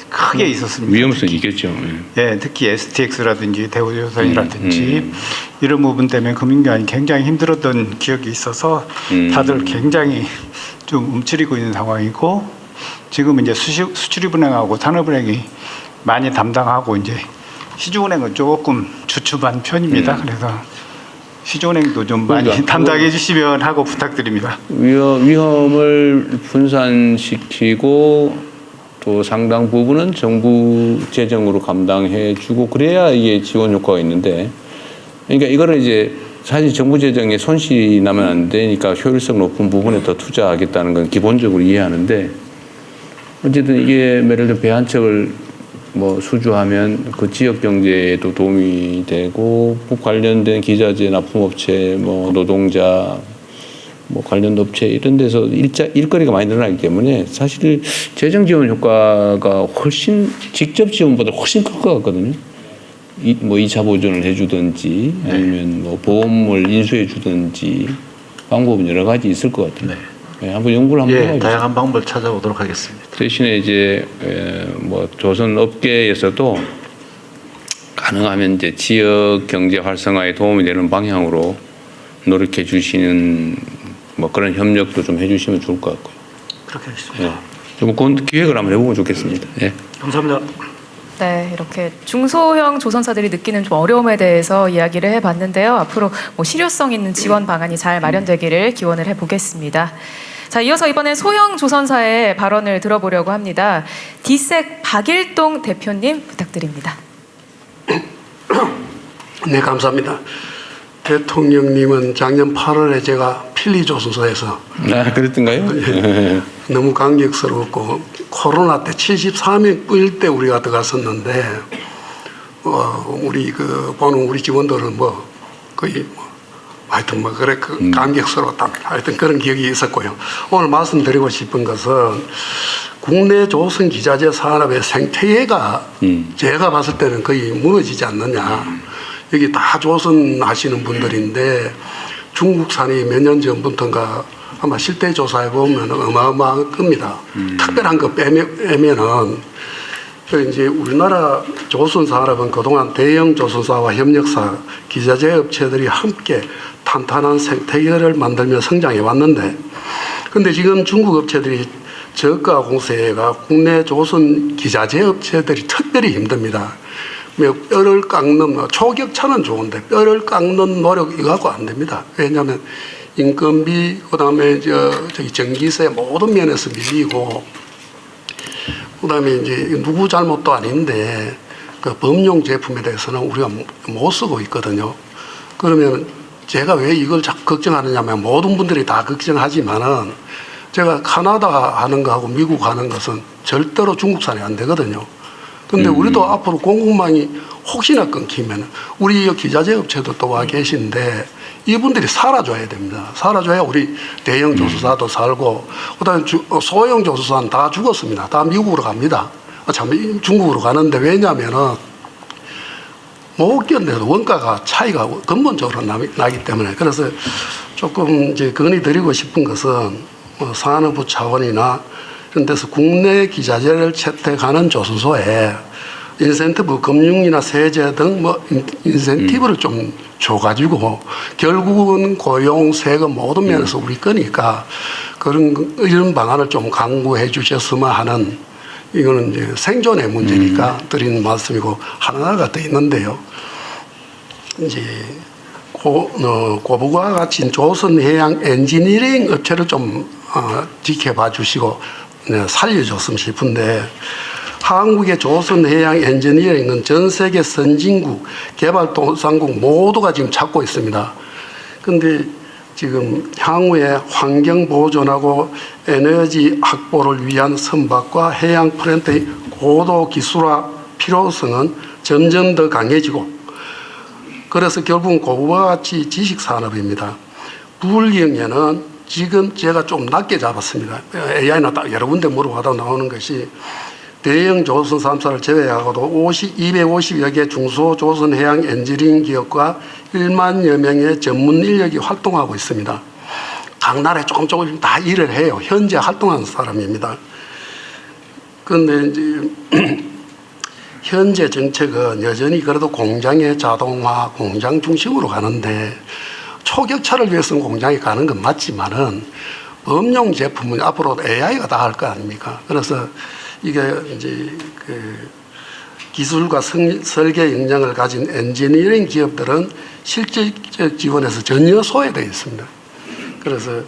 크게 있었습니다. 위험성이 있겠죠. 예, 특히 STX라든지 대우조선이라든지 이런 부분 때문에 금융기관이 굉장히 힘들었던 기억이 있어서 다들 굉장히 좀 움츠리고 있는 상황이고 지금은 이제 수출입은행하고 산업은행이 많이 담당하고 이제 시중은행은 조금 주춤한 편입니다. 그래서 시중은행도 좀 많이 그러니까 담당해 주시면 하고 부탁드립니다. 위험을 분산시키고 또 상당 부분은 정부 재정으로 감당해주고 그래야 이게 지원 효과가 있는데, 그러니까 이거를 이제 사실 정부 재정에 손실이 나면 안 되니까 효율성 높은 부분에 더 투자하겠다는 건 기본적으로 이해하는데, 어쨌든 이게 예를 들어 배 한 척을 뭐 수주하면 그 지역 경제에도 도움이 되고 관련된 기자재 납품업체, 뭐 노동자, 뭐 관련 업체 이런 데서 일거리가 많이 늘어나기 때문에 사실 재정 지원 효과가 훨씬 직접 지원보다 훨씬 클 것 같거든요. 뭐 2차 보존을 해주든지 아니면 뭐 보험을 인수해 주든지 방법은 여러 가지 있을 것 같아요. 네, 한번 연구를 한번 해보죠. 다양한 방법을 찾아보도록 하겠습니다. 대신에 이제 뭐 조선 업계에서도 가능하면 이제 지역 경제 활성화에 도움이 되는 방향으로 노력해 주시는 뭐 그런 협력도 좀 해주시면 좋을 것 같고요. 그렇게 하겠습니다. 예. 좀 그건 기획을 한번 해보면 좋겠습니다. 예. 감사합니다. 네, 이렇게 중소형 조선사들이 느끼는 좀 어려움에 대해서 이야기를 해봤는데요. 앞으로 뭐 실효성 있는 지원 방안이 잘 마련되기를 기원을 해보겠습니다. 자, 이어서 이번엔 소형 조선사의 발언을 들어보려고 합니다. 디색 박일동 대표님 부탁드립니다. 네, 감사합니다. 대통령님은 작년 8월에 제가 필리조선소에서 그랬던가요? 너무 감격스럽고 코로나 때 73명 뿌일 때 우리가 들어갔었는데 우리 그 보는 우리 직원들은 뭐 거의 뭐 하여튼 뭐 그래 감격스러웠다 하여튼 그런 기억이 있었고요. 오늘 말씀드리고 싶은 것은 국내 조선 기자재 산업의 생태계가 제가 봤을 때는 거의 무너지지 않느냐. 여기 다 조선 하시는 분들인데 중국산이 몇 년 전부터인가 아마 실태 조사해 보면 어마어마한 겁니다. 특별한 거 빼면은 이제 우리나라 조선 산업은 그동안 대형 조선사와 협력사, 기자재 업체들이 함께 탄탄한 생태계를 만들며 성장해 왔는데, 근데 지금 중국 업체들이 저가 공세가 국내 조선 기자재 업체들이 특별히 힘듭니다. 뼈를 깎는 초격차는 좋은데 뼈를 깎는 노력 이거 갖고 안 됩니다. 왜냐하면 인건비 그다음에 저기 전기세 모든 면에서 밀리고 그다음에 이제 누구 잘못도 아닌데 그 범용 제품에 대해서는 우리가 못 쓰고 있거든요. 그러면 제가 왜 이걸 자꾸 걱정하느냐면 모든 분들이 다 걱정하지만은 제가 카나다 하는 거하고 미국 하는 것은 절대로 중국산이 안 되거든요. 근데 우리도 앞으로 공급망이 혹시나 끊기면 우리 기자재 업체도 와 계신데 이분들이 살아줘야 됩니다. 살아줘야 우리 대형 조선사도 살고 그다음에 소형 조선사는 다 죽었습니다. 다 미국으로 갑니다. 참 중국으로 가는데 왜냐하면은 못 견뎌도 원가가 차이가 근본적으로 나기 때문에 그래서 조금 이제 건의드리고 싶은 것은 산업부 차원이나 이런 데서 국내 기자재를 채택하는 조선소에 인센티브, 금융이나 세제 등 뭐 인센티브를 좀 줘가지고 결국은 고용, 세금 모든 면에서 우리 거니까 이런 방안을 좀 강구해 주셨으면 하는 이거는 이제 생존의 문제니까 드리는 말씀이고 하나가 더 있는데요. 이제 고부가 같이 조선해양 엔지니어링 업체를 좀 지켜봐 주시고 살려줬으면 싶은데 한국의 조선해양 엔지니어링은 전 세계 선진국, 개발도상국 모두가 지금 찾고 있습니다. 그런데 지금 향후에 환경 보존하고 에너지 확보를 위한 선박과 해양 프렌트의 고도 기술화 필요성은 점점 더 강해지고 그래서 결국은 고부와 같이 지식산업입니다. 불경에는 지금 제가 좀 낮게 잡았습니다. AI나 딱 여러 군데 물어봐도 나오는 것이 대형 조선 3사를 제외하고도 250여 개 중소조선 해양 엔지니어링 기업과 1만여 명의 전문 인력이 활동하고 있습니다. 각 나라에 조금씩 다 일을 해요. 현재 활동하는 사람입니다. 그런데 이제 현재 정책은 여전히 그래도 공장의 자동화, 공장 중심으로 가는데 초격차를 위해서는 공장에 가는 건 맞지만은 범용 제품은 앞으로 AI가 다 할 거 아닙니까? 그래서 이게 이제 그 기술과 설계 역량을 가진 엔지니어링 기업들은 실질적 지원에서 전혀 소외되어 있습니다. 그래서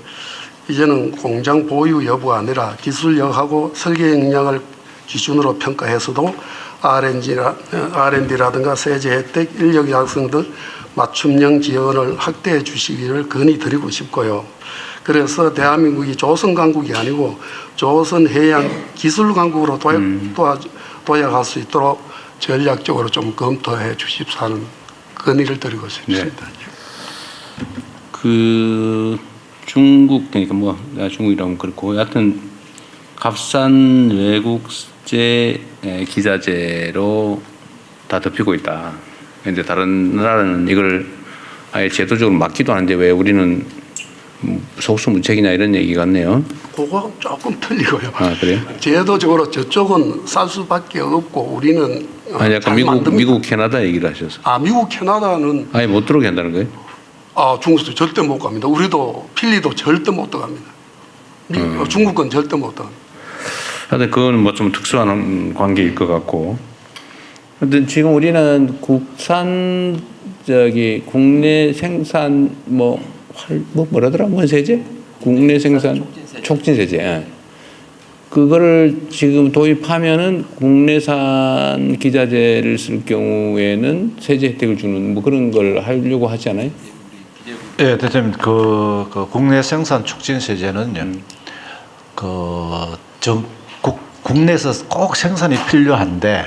이제는 공장 보유 여부가 아니라 기술력하고 설계 역량을 기준으로 평가해서도 R&D라든가 세제 혜택, 인력 양성 등 맞춤형 지원을 확대해 주시기를 건의드리고 싶고요. 그래서 대한민국이 조선강국이 아니고 조선해양기술강국으로 도약할 수 있도록 전략적으로 좀 검토해 주십사 하는 건의를 드리고 싶습니다. 그 중국 그러니까 뭐 중국이라면 그렇고 여하튼 값싼 외국제 기자재로 다 덮이고 있다. 그런데 다른 나라는 이걸 아예 제도적으로 막기도 하는데 왜 우리는 속수무책이냐 이런 얘기 같네요. 그거 조금 틀리고요. 아 그래요? 제도적으로 저쪽은 쌀 수밖에 없고 우리는 아니 약간 미국 캐나다 얘기를 하셔서. 미국 캐나다는 아예 못 들어오게 한다는 거예요? 중국도 절대 못 갑니다. 우리도 필리도 절대 못 들어갑니다. 중국은 절대 못 들어갑니다. 하여튼 그거는 뭐 좀 특수한 관계일 것 같고. 하여튼 지금 우리는 국산 국내 생산 뭐라더라? 뭔 세제? 국내 생산 촉진 세제. 예. 그거를 지금 도입하면은 국내산 기자재를 쓸 경우에는 세제 혜택을 주는 뭐 그런 걸 하려고 하지 않아요? 예, 대표님 그 국내 생산 촉진 세제는요. 국내에서 꼭 생산이 필요한데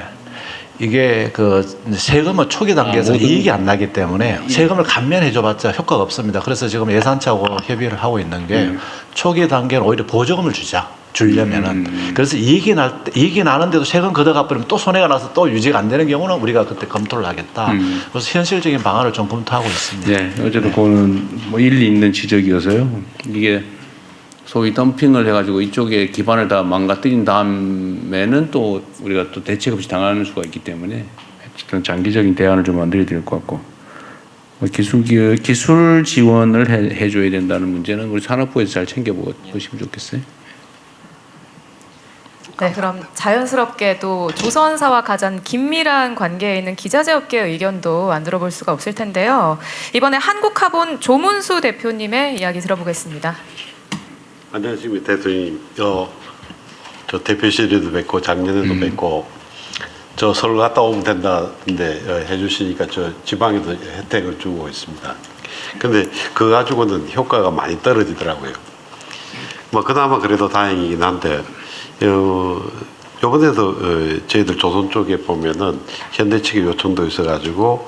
이게 그 세금을 초기 단계에서 이익이 안 나기 때문에 세금을 감면해줘봤자 효과가 없습니다. 그래서 지금 예산처하고 협의를 하고 있는 게 초기 단계는 오히려 보조금을 주려면은 그래서 이익이 나는데도 세금 걷어가버리면 또 손해가 나서 또 유지가 안 되는 경우는 우리가 그때 검토를 하겠다. 그래서 현실적인 방안을 좀 검토하고 있습니다. 네, 어쨌든 그거는 뭐 일리 있는 지적이어서요. 이게 소위 덤핑을 해가지고 이쪽에 기반을 다 망가뜨린 다음에는 또 우리가 또 대책 없이 당하는 수가 있기 때문에 어쨌든 장기적인 대안을 좀 만들어야 될 것 같고 기술 지원을 해줘야 된다는 문제는 우리 산업부에서 잘 챙겨보시면 좋겠어요. 네, 그럼 자연스럽게 또 조선사와 가장 긴밀한 관계에 있는 기자재 업계의 의견도 안 들어볼 수가 없을 텐데요. 이번에 한국화본 조문수 대표님의 이야기 들어보겠습니다. 안녕하십니까 대통령님. 저 대표실에도 뵙고 작년에도 뵙고 저 서울 갔다 오면 된다는데 해주시니까 저 지방에도 혜택을 주고 있습니다. 근데 그거 가지고는 효과가 많이 떨어지더라고요. 뭐 그나마 그래도 다행이긴 한데 요번에도 저희들 조선 쪽에 보면은 현대 측의 요청도 있어가지고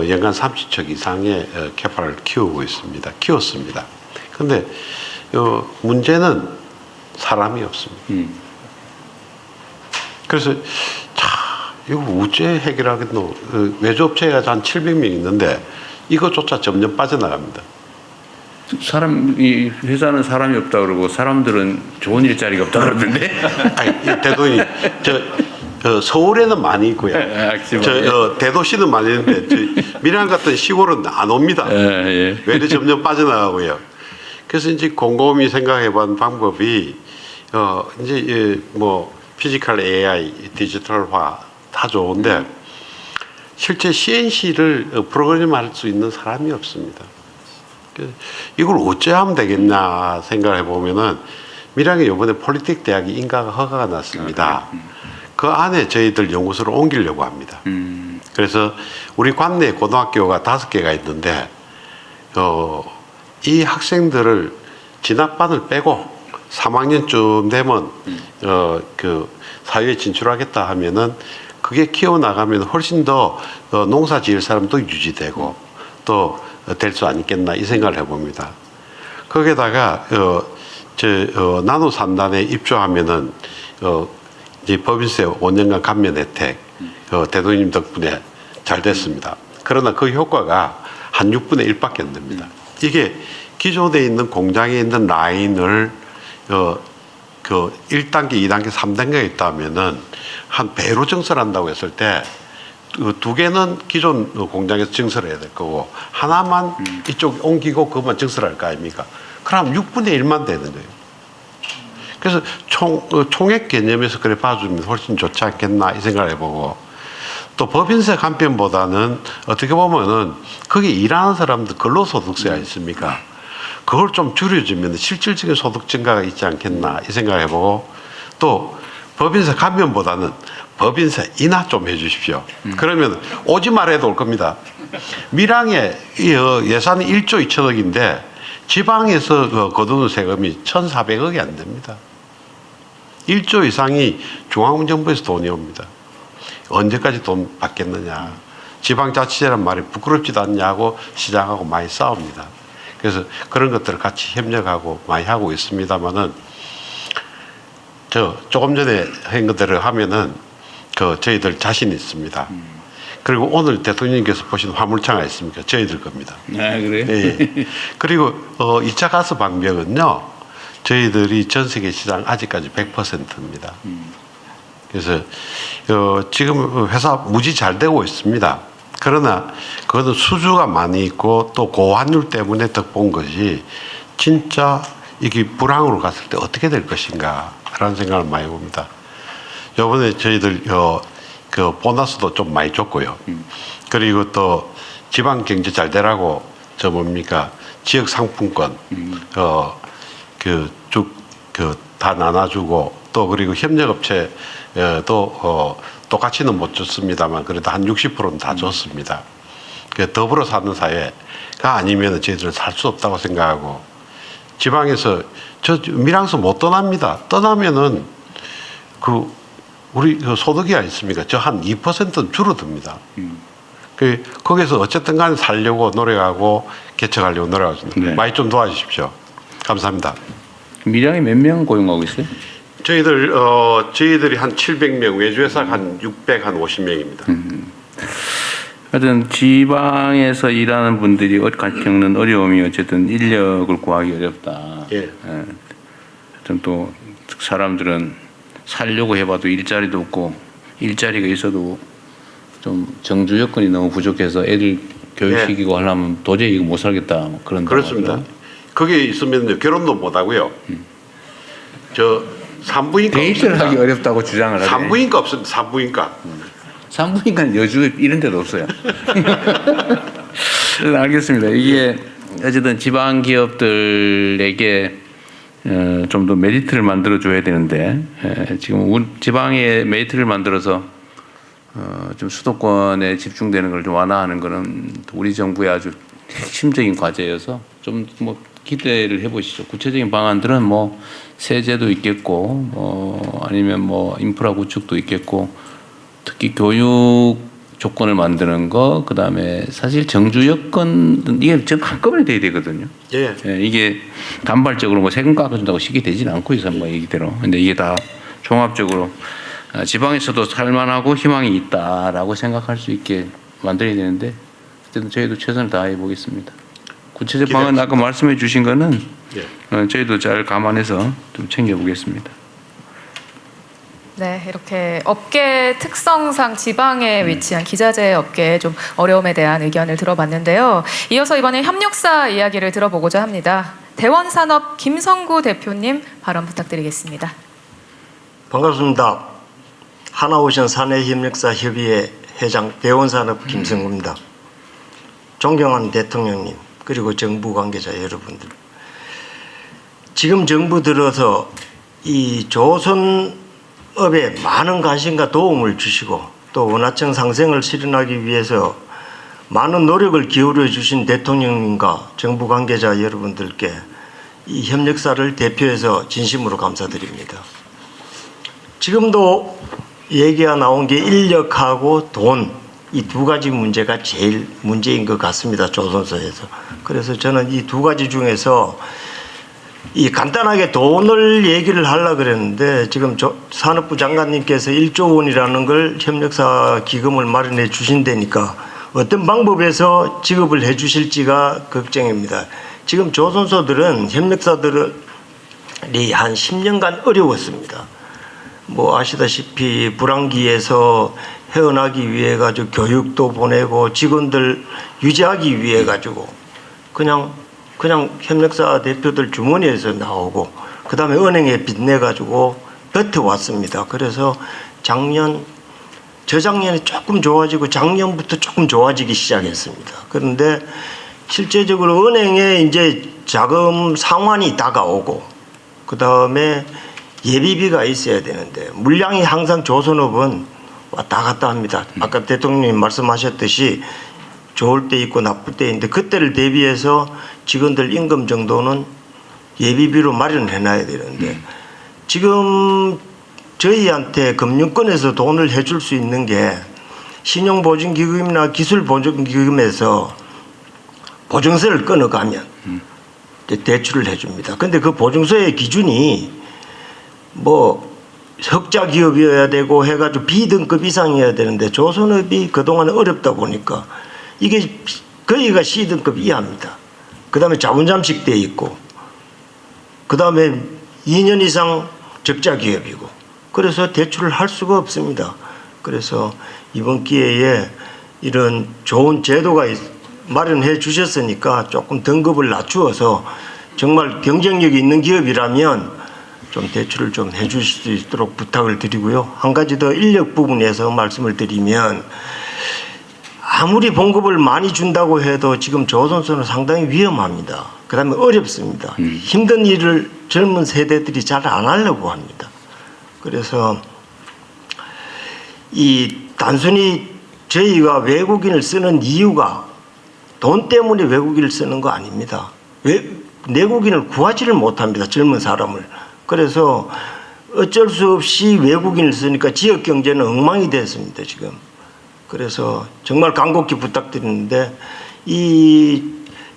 연간 30척 이상의 캐파를 키웠습니다. 근데 문제는 사람이 없습니다. 그래서 이거 어째 해결하겠노? 외주업체가 한 700명 있는데 이것조차 점점 빠져나갑니다. 이 회사는 사람이 없다 그러고 사람들은 좋은 일자리가 없다 그러던데. 아니, 대도님, 서울에는 많이 있고요. 대도시는 많이 있는데 밀양 같은 시골은 안 옵니다. 외래 점점 빠져나가고요. 그래서 이제 곰곰이 생각해본 방법이 이제 뭐 피지컬 AI, 디지털화 다 좋은데 실제 CNC를 프로그램할 수 있는 사람이 없습니다. 이걸 어째 하면 되겠냐 생각해 보면은 밀양에 이번에 폴리텍 대학이 인가가 허가가 났습니다. 그 안에 저희들 연구소를 옮기려고 합니다. 그래서 우리 관내에 고등학교가 5개가 있는데 이 학생들을 진학반을 빼고 3학년쯤 되면 그 사회에 진출하겠다 하면은 그게 키워나가면 훨씬 더 농사 지을 사람도 유지되고 또 될 수 아니겠나 이 생각을 해봅니다. 거기에다가 나노 3단에 입주하면은 이제 법인세 5년간 감면 혜택 대통령님 덕분에 잘 됐습니다. 그러나 그 효과가 한 6분의 1밖에 안 됩니다. 이게 기존에 있는 공장에 있는 라인을 그 1단계, 2단계, 3단계가 있다면은 한 배로 증설한다고 했을 때 2개는 기존 공장에서 증설해야 될 거고 하나만 이쪽 옮기고 그것만 증설할 거 아닙니까? 그럼 6분의 1만 되는 거예요. 그래서 총액 개념에서 그래 봐주면 훨씬 좋지 않겠나 이 생각을 해보고, 또 법인세 감편보다는 어떻게 보면은 거기 일하는 사람들 근로소득세가 있습니까? 그걸 좀 줄여주면 실질적인 소득 증가가 있지 않겠나 이 생각을 해보고, 또 법인세 감면보다는 법인세 인하 좀 해주십시오. 그러면 오지 말아도 올 겁니다. 밀양에 예산이 1조 2천억인데 지방에서 거두는 세금이 1,400억이 안 됩니다. 1조 이상이 중앙정부에서 돈이 옵니다. 언제까지 돈 받겠느냐. 지방자치제란 말이 부끄럽지도 않냐고 시장하고 많이 싸웁니다. 그래서 그런 것들을 같이 협력하고 많이 하고 있습니다만은, 조금 전에 한 것들을 하면은 저희들 자신 있습니다. 그리고 오늘 대통령님께서 보신 화물차가 있습니까? 저희들 겁니다. 아, 그래요? 예. 그리고 2차 가스 방벽은요, 저희들이 전 세계 시장 아직까지 100%입니다. 그래서 지금 회사 무지 잘 되고 있습니다. 그러나 그것은 수주가 많이 있고 또 고환율 때문에 덕본 것이, 진짜 이게 불황으로 갔을 때 어떻게 될 것인가 라는 생각을 많이 봅니다. 이번에 저희들 그 보너스도 좀 많이 줬고요. 그리고 또 지방 경제 잘 되라고 지역 상품권 다 나눠주고, 또 그리고 협력업체 또 똑같이는 못 줬습니다만 그래도 한 60%는 다 줬습니다. 더불어 사는 사회가 아니면 저희들은 살 수 없다고 생각하고, 지방에서 밀양서 못 떠납니다. 떠나면은 우리 소득이 아니습니까? 저 한 2%는 줄어듭니다. 거기서 어쨌든 간에 살려고 노력하고 개척하려고 노력하십니다. 네. 많이 좀 도와주십시오. 감사합니다. 밀양에 몇 명 고용하고 있어요? 저희들이 한 700명, 외주회사가 한 650명입니다. 하여튼 지방에서 일하는 분들이 겪는 어려움이 어쨌든 인력을 구하기 어렵다. 예. 하여튼 또 사람들은 살려고 해봐도 일자리도 없고, 일자리가 있어도 좀 정주 여건이 너무 부족해서 애들 교육시키고 하려면 도저히 이거 못 살겠다, 뭐 그런. 그렇습니다. 거기에 있으면 결혼도 못 하고요. 산부인과 데이트를 없습니다. 하기 어렵다고 주장을 하네. 산부인과 없습니다. 산부인과. 산부인과는 여주 이런 데도 없어요. 알겠습니다. 이게 어쨌든 지방 기업들에게 좀 더 메리트를 만들어 줘야 되는데, 지금 지방에 메리트를 만들어서 좀 수도권에 집중되는 걸 좀 완화하는 거는 우리 정부의 아주 핵심적인 과제여서 좀 뭐 기대를 해보시죠. 구체적인 방안들은 뭐 세제도 있겠고, 아니면 뭐 인프라 구축도 있겠고, 특히 교육 조건을 만드는 거, 그다음에 사실 정주 여건, 이게 전 한꺼번에 돼야 되거든요. 예. 이게 단발적으로 뭐 세금 깎아준다고 쉽게 되지는 않고 있어요, 뭐 얘기대로. 근데 이게 다 종합적으로 지방에서도 살만하고 희망이 있다라고 생각할 수 있게 만들어야 되는데, 어쨌든 저희도 최선을 다해 보겠습니다. 구체적 방안 아까 말씀해 주신 거는 저희도 잘 감안해서 좀 챙겨보겠습니다. 네, 이렇게 업계 특성상 지방에 위치한 기자재 업계의 좀 어려움에 대한 의견을 들어봤는데요. 이어서 이번에 협력사 이야기를 들어보고자 합니다. 대원산업 김성구 대표님 발언 부탁드리겠습니다. 반갑습니다. 하나오션 사내협력사협의회 회장 대원산업 김성구입니다. 존경하는 대통령님, 그리고 정부 관계자 여러분들, 지금 정부 들어서 이 조선업에 많은 관심과 도움을 주시고 또 원화청 상생을 실현하기 위해서 많은 노력을 기울여 주신 대통령님과 정부 관계자 여러분들께 이 협력사를 대표해서 진심으로 감사드립니다. 지금도 얘기가 나온 게 인력하고 돈, 이 두 가지 문제가 제일 문제인 것 같습니다. 조선소에서. 그래서 저는 이 두 가지 중에서 이 간단하게 돈을 얘기를 하려고 그랬는데, 지금 산업부 장관님께서 1조 원이라는 걸 협력사 기금을 마련해 주신다니까 어떤 방법에서 지급을 해 주실지가 걱정입니다. 지금 조선소들은 협력사들이 한 10년간 어려웠습니다. 뭐 아시다시피 불황기에서 헤어나기 위해 가지고 교육도 보내고 직원들 유지하기 위해 가지고 그냥 그냥 협력사 대표들 주머니에서 나오고 그다음에 은행에 빚내 가지고 버텨왔습니다. 그래서 저작년에 조금 좋아지고 작년부터 조금 좋아지기 시작했습니다. 그런데 실제적으로 은행에 이제 자금 상환이 다가오고 그다음에 예비비가 있어야 되는데 물량이 항상 조선업은 왔다 갔다 합니다. 아까 대통령님 말씀하셨듯이 좋을 때 있고 나쁠 때 있는데 그때를 대비해서 직원들 임금 정도는 예비비로 마련해 놔야 되는데 지금 저희한테 금융권에서 돈을 해줄 수 있는 게 신용보증기금이나 기술보증기금에서 보증서를 끊어가면 대출을 해줍니다. 근데 그 보증서의 기준이 뭐 흑자 기업이어야 되고 해가지고 B등급 이상이어야 되는데 조선업이 그동안 어렵다 보니까 이게 거기가 C등급 이하입니다. 그 다음에 자본 잠식돼 있고 그 다음에 2년 이상 적자 기업이고 그래서 대출을 할 수가 없습니다. 그래서 이번 기회에 이런 좋은 제도가 마련해 주셨으니까 조금 등급을 낮추어서 정말 경쟁력이 있는 기업이라면 좀 대출을 좀 해주실 수 있도록 부탁을 드리고요. 한 가지 더 인력 부분에서 말씀을 드리면 아무리 봉급을 많이 준다고 해도 지금 조선소는 상당히 위험합니다. 그 다음에 어렵습니다. 힘든 일을 젊은 세대들이 잘 안 하려고 합니다. 그래서 이 단순히 저희가 외국인을 쓰는 이유가 돈 때문에 외국인을 쓰는 거 아닙니다. 내국인을 구하지를 못합니다. 젊은 사람을. 그래서 어쩔 수 없이 외국인을 쓰니까 지역 경제는 엉망이 됐습니다. 지금. 그래서 정말 간곡히 부탁드리는데 이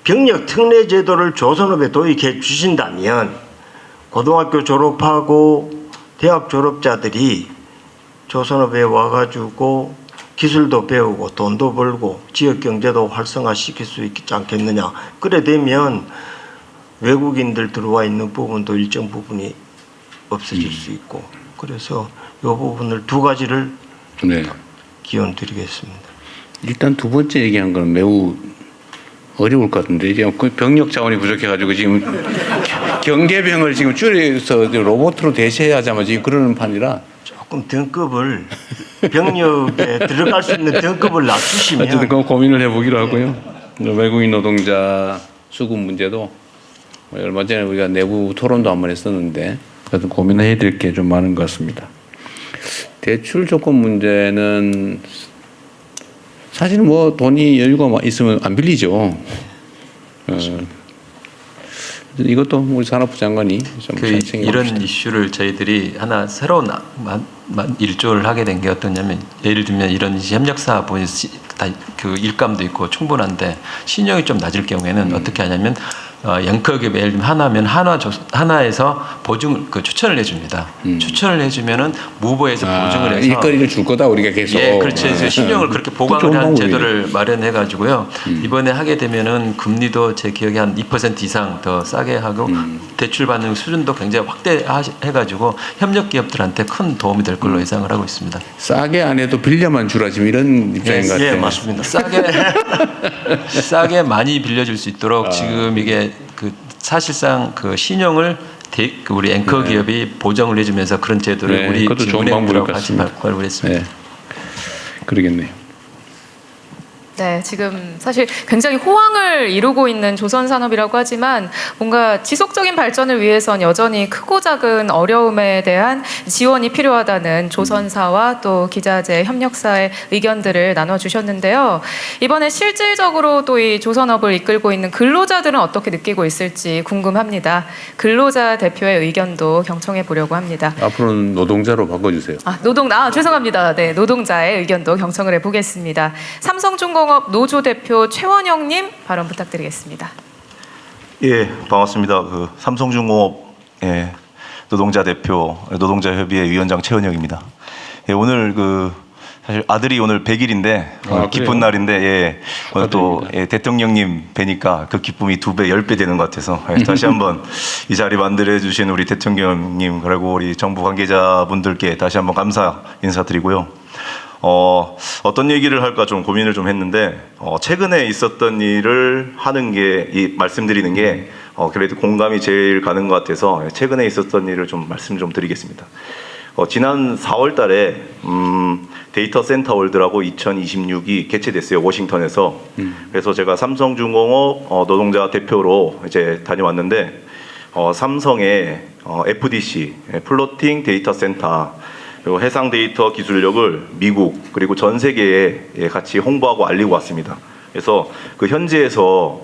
병력 특례 제도를 조선업에 도입해 주신다면 고등학교 졸업하고 대학 졸업자들이 조선업에 와가지고 기술도 배우고 돈도 벌고 지역 경제도 활성화시킬 수 있지 않겠느냐. 그래 되면 외국인들 들어와 있는 부분도 일정 부분이 없어질 수 있고 그래서 이 부분을 두 가지를 네. 기원 드리겠습니다. 일단 두 번째 얘기한 건 매우 어려울 것 같은데 이제 그 병력 자원이 부족해가지고 지금 경계병을 지금 줄여서 로봇으로 대체하자마자 지금 그러는 판이라 조금 등급을 병력에 들어갈 수 있는 등급을 낮추시면 어쨌든 그 고민을 해보기로 하고요. 외국인 노동자 수급 문제도 얼마 전에 우리가 내부 토론도 한번 했었는데 그래도 고민해야 될 게 좀 많은 것 같습니다. 대출 조건 문제는 사실 뭐 돈이 여유가 있으면 안 빌리죠. 이것도 우리 산업부 장관이 좀 잘 챙겨봅시다. 이런 이슈를 저희들이 하나 새로운 일조를 하게 된 게 어떠냐면 예를 들면 이런 협력사 그 일감도 있고 충분한데 신용이 좀 낮을 경우에는 어떻게 하냐면 앵커기업 예를 들면 하나면 하나에서 보증 추천을 해줍니다. 추천을 해주면은 무보에서 보증을 해서 일거리를 줄 거다 우리가 계속. 예, 그렇죠. 그래서 신용을 그렇게 보강을 한 제도를 마련해가지고요. 이번에 하게 되면은 금리도 제 기억에 한 2% 이상 더 싸게 하고 대출 받는 수준도 굉장히 확대해가지고 협력 기업들한테 큰 도움이 될 걸로 예상을 하고 있습니다. 싸게 안 해도 빌려만 주라 지금 이런 입장인 것 같아요. 예, 맞습니다. 싸게 많이 빌려줄 수 있도록 지금 이게 그 사실상 그 신용을 우리 앵커 기업이 보정을 해주면서 그런 제도를 우리 그것도 좋은 방법일 것 같이 같습니다. 발표를 했습니다. 네. 그러겠네요. 네, 지금 사실 굉장히 호황을 이루고 있는 조선산업이라고 하지만 뭔가 지속적인 발전을 위해선 여전히 크고 작은 어려움에 대한 지원이 필요하다는 조선사와 또 기자재 협력사의 의견들을 나눠주셨는데요. 이번에 실질적으로 또 이 조선업을 이끌고 있는 근로자들은 어떻게 느끼고 있을지 궁금합니다. 근로자 대표의 의견도 경청해 보려고 합니다. 앞으로는 노동자로 바꿔주세요. 죄송합니다. 네, 노동자의 의견도 경청을 해보겠습니다. 삼성중공업 노조 대표 최원영님 발언 부탁드리겠습니다. 예, 반갑습니다. 그 삼성중공업 노동자 대표 노동자협의회 위원장 최원영입니다. 예, 오늘 사실 아들이 오늘 100일인데 기쁜 날인데 오늘 또 대통령님 뵈니까 그 기쁨이 2배, 10배 되는 것 같아서 다시 한번 이 자리 만들어 주신 우리 대통령님 그리고 우리 정부 관계자분들께 다시 한번 감사 인사드리고요. 어떤 얘기를 할까 좀 고민을 좀 했는데 최근에 있었던 일을 하는 게 말씀드리는 게 그래도 공감이 제일 가는 것 같아서 최근에 있었던 일을 좀 말씀 좀 드리겠습니다. 지난 4월 달에 데이터 센터 월드라고 2026이 개최됐어요. 워싱턴에서. 그래서 제가 삼성중공업 노동자 대표로 이제 다녀왔는데 삼성의 FDC 플로팅 데이터 센터 그리고 해상 데이터 기술력을 미국 그리고 전 세계에 같이 홍보하고 알리고 왔습니다. 그래서 그 현지에서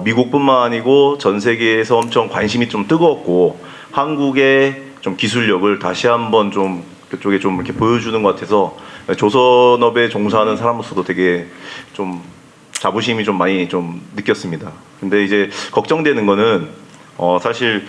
미국뿐만 아니고 전 세계에서 엄청 관심이 좀 뜨거웠고 한국의 좀 기술력을 다시 한번 좀 그쪽에 좀 이렇게 보여주는 것 같아서 조선업에 종사하는 사람으로서도 되게 좀 자부심이 좀 많이 좀 느꼈습니다. 근데 이제 걱정되는 거는 사실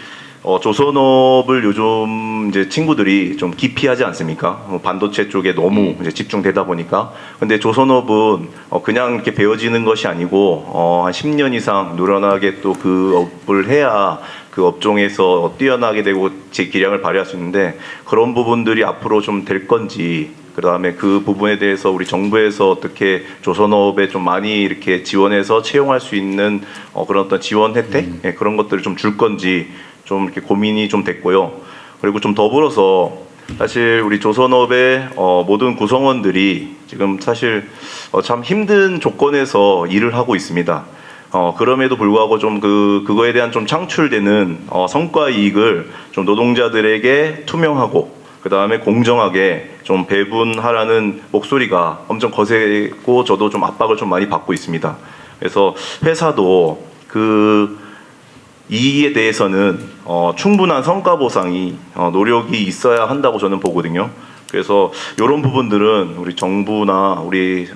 조선업을 요즘 이제 친구들이 좀 기피하지 않습니까? 반도체 쪽에 너무 이제 집중되다 보니까. 근데 조선업은 그냥 이렇게 배워지는 것이 아니고 한 10년 이상 노련하게 또 그 업을 해야 그 업종에서 뛰어나게 되고 제 기량을 발휘할 수 있는데 그런 부분들이 앞으로 좀 될 건지 그다음에 그 부분에 대해서 우리 정부에서 어떻게 조선업에 좀 많이 이렇게 지원해서 채용할 수 있는 그런 어떤 지원 혜택 그런 것들을 좀 줄 건지 좀 이렇게 고민이 좀 됐고요. 그리고 좀 더불어서 사실 우리 조선업의 모든 구성원들이 지금 사실 참 힘든 조건에서 일을 하고 있습니다. 그럼에도 불구하고 좀 그거에 대한 좀 창출되는 성과 이익을 좀 노동자들에게 투명하고 그 다음에 공정하게 좀 배분하라는 목소리가 엄청 거세고 저도 좀 압박을 좀 많이 받고 있습니다. 그래서 회사도 그 이에 대해서는 충분한 성과 보상이 노력이 있어야 한다고 저는 보거든요. 그래서 이런 부분들은 우리 정부나 우리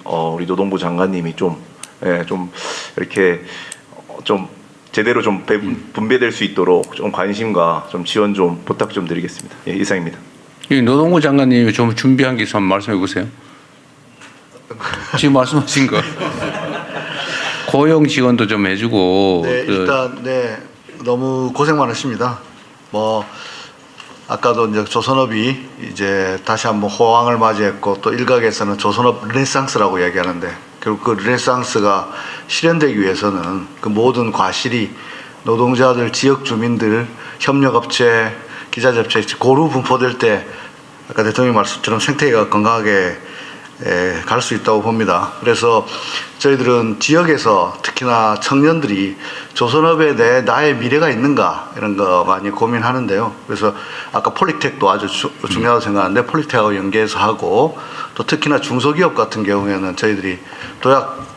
노동부 장관님이 좀 이렇게 좀 제대로 좀 분배될 수 있도록 좀 관심과 좀 지원 좀 부탁 좀 드리겠습니다. 예, 이상입니다. 노동부 장관님이 좀 준비한 게 있으면 말씀해 보세요. 지금 말씀하신 거 고용 지원도 좀 해주고. 네, 일단 너무 고생 많으십니다. 아까도 이제 조선업이 이제 다시 한번 호황을 맞이했고 또 일각에서는 조선업 르네상스라고 얘기하는데 결국 그 르네상스가 실현되기 위해서는 그 모든 과실이 노동자들, 지역 주민들, 협력업체, 기자재업체 고루 분포될 때 아까 대통령 말씀처럼 생태계가 건강하게 갈 수 있다고 봅니다. 그래서 저희들은 지역에서 특히나 청년들이 조선업에 나의 미래가 있는가 이런 거 많이 고민하는데요. 그래서 아까 폴리텍도 아주 중요하다고 생각하는데 폴리텍하고 연계해서 하고 또 특히나 중소기업 같은 경우에는 저희들이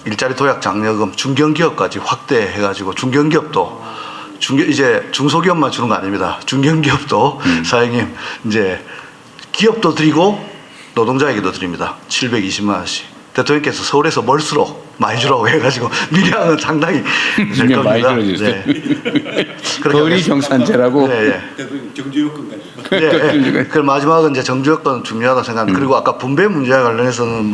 일자리 도약 장려금 중견기업까지 확대해가지고 중견기업도 이제 중소기업만 주는 거 아닙니다. 중견기업도 사장님 이제 기업도 드리고 노동자에게도 드립니다. 720만 원씩. 대통령께서 서울에서 멀수록 많이 주라고 해가지고 밀양은 상당히 될 겁니다. 많이 들어주세요. 거리 경산제라고. 경주요건. 그 마지막은 이제 정주요건 중요하다 생각합니다. 그리고 아까 분배 문제와 관련해서는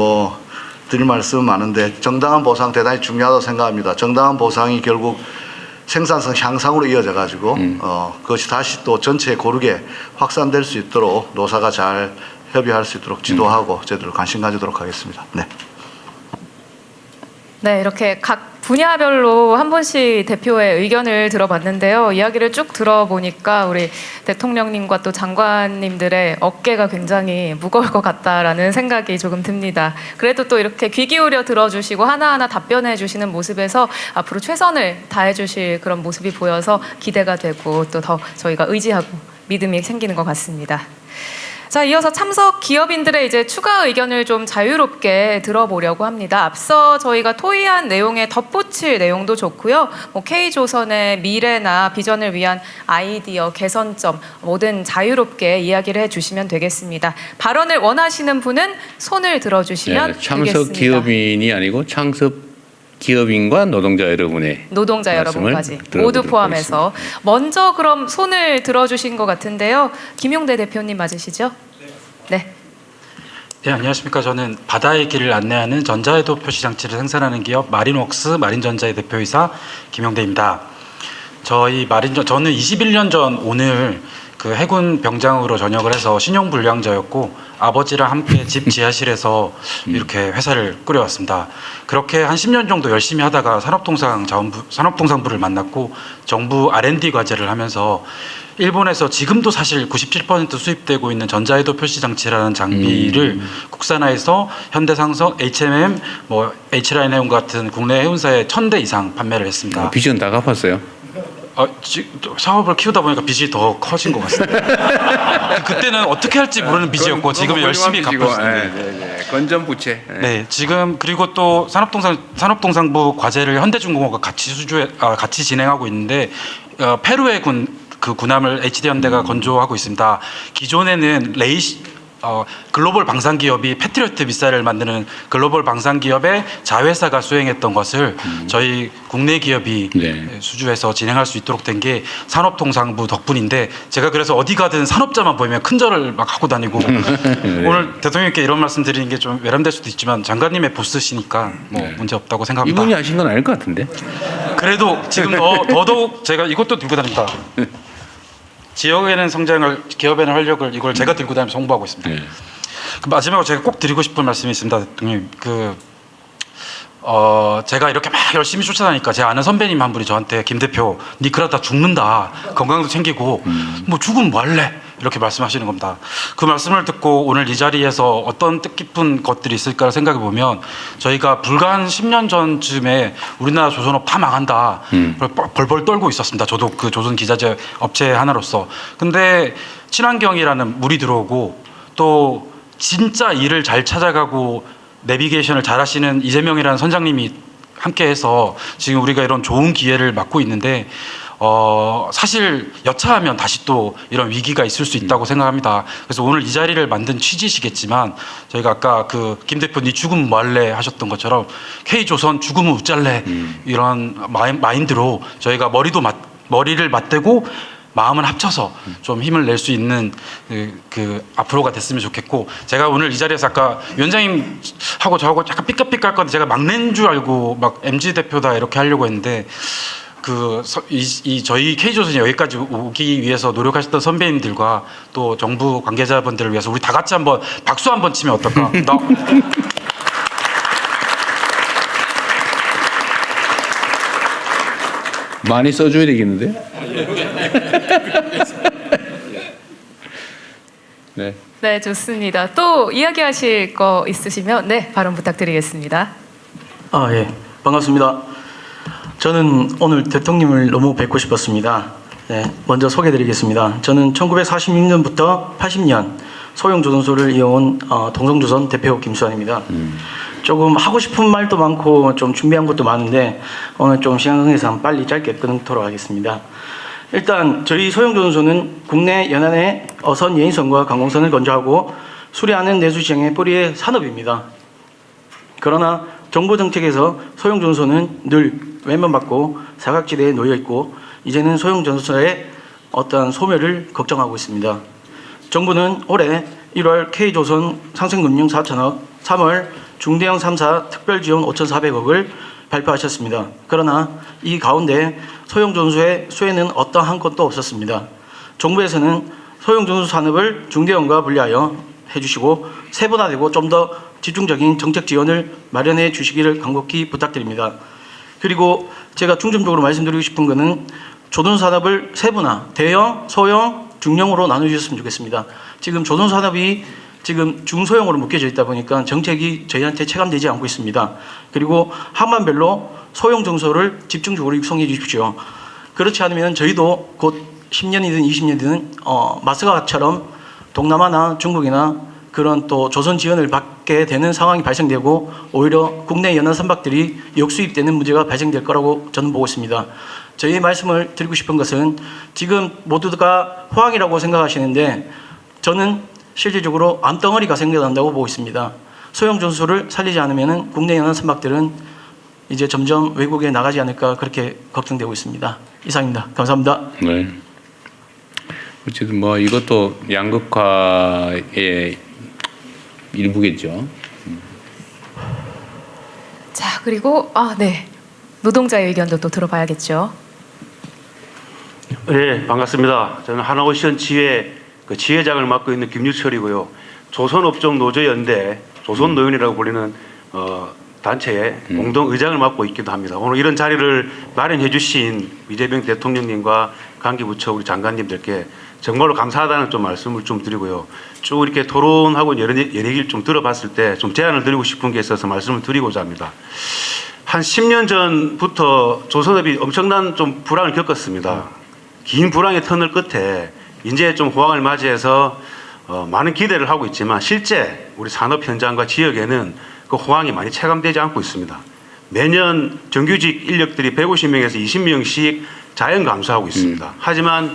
드릴 말씀은 많은데 정당한 보상 대단히 중요하다고 생각합니다. 정당한 보상이 결국 생산성 향상으로 이어져 가지고 그것이 다시 또 전체에 고르게 확산될 수 있도록 노사가 잘 협의할 수 있도록 지도하고 저희들 관심 가지도록 하겠습니다. 네, 이렇게 각 분야별로 한 분씩 대표의 의견을 들어봤는데요. 이야기를 쭉 들어보니까 우리 대통령님과 또 장관님들의 어깨가 굉장히 무거울 것 같다라는 생각이 조금 듭니다. 그래도 또 이렇게 귀 기울여 들어주시고 하나하나 답변해 주시는 모습에서 앞으로 최선을 다해 주실 그런 모습이 보여서 기대가 되고 또 더 저희가 의지하고 믿음이 생기는 것 같습니다. 자, 이어서 참석 기업인들의 이제 추가 의견을 좀 자유롭게 들어보려고 합니다. 앞서 저희가 토의한 내용에 덧붙일 내용도 좋고요. K조선의 미래나 비전을 위한 아이디어, 개선점 뭐든 자유롭게 이야기를 해주시면 되겠습니다. 발언을 원하시는 분은 손을 들어주시면 참석 되겠습니다. 기업인이 아니고 참석 기업인과 노동자 여러분까지 모두 포함해서 하겠습니다. 먼저 그럼 손을 들어주신 것 같은데요. 김용대 대표님 맞으시죠? 네. 네, 안녕하십니까. 저는 바다의 길을 안내하는 전자해도 표시장치를 생산하는 기업 마린웍스 마린전자의 대표이사 김용대입니다. 저는 21년 전 오늘 그 해군 병장으로 전역을 해서 신용불량자였고 아버지랑 함께 집 지하실에서 이렇게 회사를 꾸려왔습니다. 그렇게 한 10년 정도 열심히 하다가 산업통상부를 만났고 정부 R&D 과제를 하면서 일본에서 지금도 사실 97% 수입되고 있는 전자해도 표시 장치라는 장비를 국산화해서 현대상성, HMM, 뭐 H라인 해운 같은 국내 해운사에 1000대 이상 판매를 했습니다. 빚은 다 갚았어요? 사업을 키우다 보니까 빚이 더 커진 것 같습니다. 그때는 어떻게 할지 모르는 빚이었고 지금은 열심히 갚고 있습니다. 건전부채. 네, 지금 그리고 또 산업통상부 과제를 현대중공업과 같이 진행하고 있는데 페루의 그 군함을 HD현대가 건조하고 있습니다. 기존에는 글로벌 방산 기업이 패트리어트 미사일을 만드는 글로벌 방산 기업의 자회사가 수행했던 것을 저희 국내 기업이 수주해서 진행할 수 있도록 된 게 산업통상부 덕분인데 제가 그래서 어디 가든 산업자만 보이면 큰절을 막 하고 다니고 오늘 대통령님께 이런 말씀 드리는 게 좀 외람될 수도 있지만 장관님의 보스시니까 뭐 문제 없다고 생각합니다. 이분이 하신 건 아닐 것 같은데. 그래도 지금 더더욱 제가 이것도 들고 다닙니다. 지역에는 성장을, 기업에는 활력을, 이걸 제가 들고 다니면서 홍보하고 있습니다. 그 마지막으로 제가 꼭 드리고 싶은 말씀이 있습니다, 대통령. 제가 이렇게 막 열심히 쫓아다니니까 제 아는 선배님 한 분이 저한테 김 대표, 니 그러다 죽는다. 건강도 챙기고 뭐 죽으면 뭐 할래? 이렇게 말씀하시는 겁니다. 그 말씀을 듣고 오늘 이 자리에서 어떤 뜻깊은 것들이 있을까 생각해 보면 저희가 불과 한 10년 전쯤에 우리나라 조선업 다 망한다. 벌벌 떨고 있었습니다. 저도 그 조선 기자재 업체 하나로서. 근데 친환경이라는 물이 들어오고 또 진짜 일을 잘 찾아가고 내비게이션을 잘 하시는 이재명이라는 선장님이 함께해서 지금 우리가 이런 좋은 기회를 맞고 있는데 사실 여차하면 다시 또 이런 위기가 있을 수 있다고 생각합니다. 그래서 오늘 이 자리를 만든 취지시겠지만 저희가 아까 그 김 대표 니 죽으면 뭐 할래 하셨던 것처럼 K조선 죽으면 우짤래 이런 마인드로 저희가 머리를 맞대고 마음을 합쳐서 좀 힘을 낼 수 있는 그 앞으로가 됐으면 좋겠고 제가 오늘 이 자리에서 아까 위원장님하고 저하고 약간 삐까삐까 할 건데 제가 막내인 줄 알고 막 MG 대표다 이렇게 하려고 했는데 저희 K조선이 여기까지 오기 위해서 노력하셨던 선배님들과 또 정부 관계자분들을 위해서 우리 다 같이 한번 박수 한번 치면 어떨까? 많이 써줘야 되겠는데? 네. 네, 좋습니다. 또 이야기하실 거 있으시면 발언 부탁드리겠습니다. 예, 반갑습니다. 저는 오늘 대통령님을 너무 뵙고 싶었습니다. 네, 먼저 소개드리겠습니다. 저는 1946년부터 80년 소형조선소를 이어온 동성조선 대표 김수환입니다. 조금 하고 싶은 말도 많고 좀 준비한 것도 많은데 오늘 좀 시간 관계상 빨리 짧게 끊도록 하겠습니다. 일단 저희 소형조선소는 국내 연안의 어선 예인선과 관공선을 건조하고 수리하는 내수시장의 뿌리의 산업입니다. 그러나 정부 정책에서 소형조선소는 늘 외면받고 사각지대에 놓여있고 이제는 소형조선소의 어떠한 소멸을 걱정하고 있습니다. 정부는 올해 1월 K조선 상생금융 4천억, 3월 중대형 3사 특별지원 5,400억을 발표하셨습니다. 그러나 이 가운데 소형조선소의 수혜는 어떠한 것도 없었습니다. 정부에서는 소형조선소 산업을 중대형과 분리하여 해주시고 세분화되고 좀 더 집중적인 정책 지원을 마련해 주시기를 간곡히 부탁드립니다. 그리고 제가 중점적으로 말씀드리고 싶은 것은 조선산업을 세분화, 대형, 소형, 중형으로 나눠주셨으면 좋겠습니다. 지금 조선산업이 지금 중소형으로 묶여져 있다 보니까 정책이 저희한테 체감되지 않고 있습니다. 그리고 항만별로 소형 정소를 집중적으로 육성해 주십시오. 그렇지 않으면 저희도 곧 10년이든 20년이든 마스가처럼 동남아나 중국이나 그런 또 조선 지원을 받게 되는 상황이 발생되고 오히려 국내 연안 선박들이 역수입되는 문제가 발생될 거라고 저는 보고 있습니다. 저희 말씀을 드리고 싶은 것은 지금 모두가 호황이라고 생각하시는데 저는 실질적으로 암덩어리가 생겨난다고 보고 있습니다. 소형 전소를 살리지 않으면 국내 연안 선박들은 이제 점점 외국에 나가지 않을까 그렇게 걱정되고 있습니다. 이상입니다. 감사합니다. 네. 어쨌든 뭐 이것도 양극화의 일부겠죠. 자, 그리고 노동자의 의견도 또 들어봐야겠죠. 네, 반갑습니다. 저는 하나오션 지회 지회장을 맡고 있는 김유철이고요. 조선업종 노조연대 조선노연이라고 불리는 단체의 공동의장을 맡고 있기도 합니다. 오늘 이런 자리를 마련해 주신 이재명 대통령님과 관계부처 우리 장관님들께 정말로 감사하다는 좀 말씀을 좀 드리고요. 쭉 이렇게 토론하고 여러 얘기를 좀 들어봤을 때 좀 제안을 드리고 싶은 게 있어서 말씀을 드리고자 합니다. 한 10년 전부터 조선업이 엄청난 좀 불황을 겪었습니다. 긴 불황의 터널 끝에 이제 좀 호황을 맞이해서 많은 기대를 하고 있지만 실제 우리 산업 현장과 지역에는 그 호황이 많이 체감되지 않고 있습니다. 매년 정규직 인력들이 150명에서 20명씩 자연 감소하고 있습니다. 하지만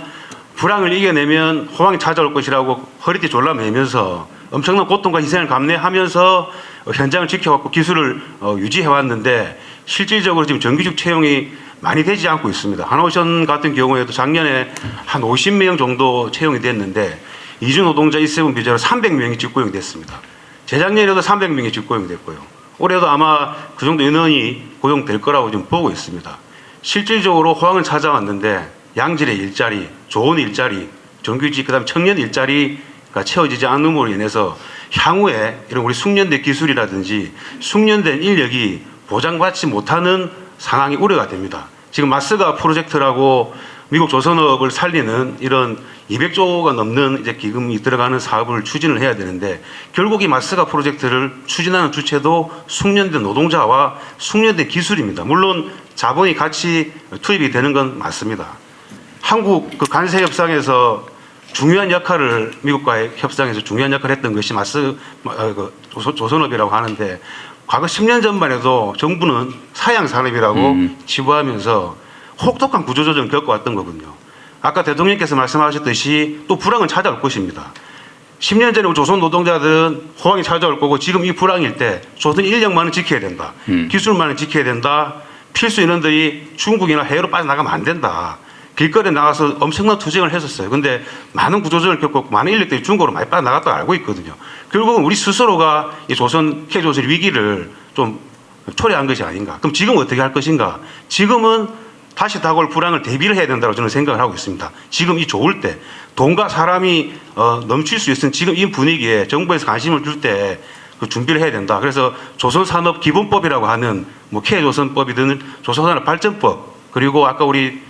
불황을 이겨내면 호황이 찾아올 것이라고 허리띠 졸라매면서 엄청난 고통과 희생을 감내하면서 현장을 지켜왔고 기술을 유지해왔는데 실질적으로 지금 정규직 채용이 많이 되지 않고 있습니다. 하나오션 같은 경우에도 작년에 한 50명 정도 채용이 됐는데 이주 노동자 1세분 비자로 300명이 직고용이 됐습니다. 재작년에도 300명이 직고용이 됐고요. 올해도 아마 그 정도 인원이 고용될 거라고 지금 보고 있습니다. 실질적으로 호황을 찾아왔는데 양질의 일자리, 좋은 일자리, 정규직, 그다음에 청년 일자리가 채워지지 않음으로 인해서 향후에 이런 우리 숙련된 기술이라든지 숙련된 인력이 보장받지 못하는 상황이 우려가 됩니다. 지금 마스가 프로젝트라고 미국 조선업을 살리는 이런 200조가 넘는 이제 기금이 들어가는 사업을 추진을 해야 되는데 결국 이 마스가 프로젝트를 추진하는 주체도 숙련된 노동자와 숙련된 기술입니다. 물론 자본이 같이 투입이 되는 건 맞습니다. 한국 그 관세 협상에서 중요한 역할을 미국과의 협상에서 중요한 역할을 했던 것이 조선업이라고 하는데 과거 10년 전만 해도 정부는 사양 산업이라고 치부하면서 혹독한 구조조정을 겪어왔던 거군요. 아까 대통령께서 말씀하셨듯이 또 불황은 찾아올 것입니다. 10년 전에 조선 노동자들은 호황이 찾아올 거고 지금 이 불황일 때 조선 인력만은 지켜야 된다. 기술만은 지켜야 된다. 필수 인원들이 중국이나 해외로 빠져나가면 안 된다. 길거리에 나가서 엄청난 투쟁을 했었어요. 근데 많은 구조조정을 겪었고 많은 인력들이 중국으로 많이 빠져나갔다고 알고 있거든요. 결국은 우리 스스로가 이 K조선 위기를 좀 초래한 것이 아닌가. 그럼 지금 어떻게 할 것인가. 지금은 다시 다가올 불황을 대비를 해야 된다고 저는 생각을 하고 있습니다. 지금 이 좋을 때 돈과 사람이 넘칠 수 있는 지금 이 분위기에 정부에서 관심을 줄 때 그 준비를 해야 된다. 그래서 조선산업기본법이라고 하는 뭐 K조선법이든 조선산업발전법 그리고 아까 우리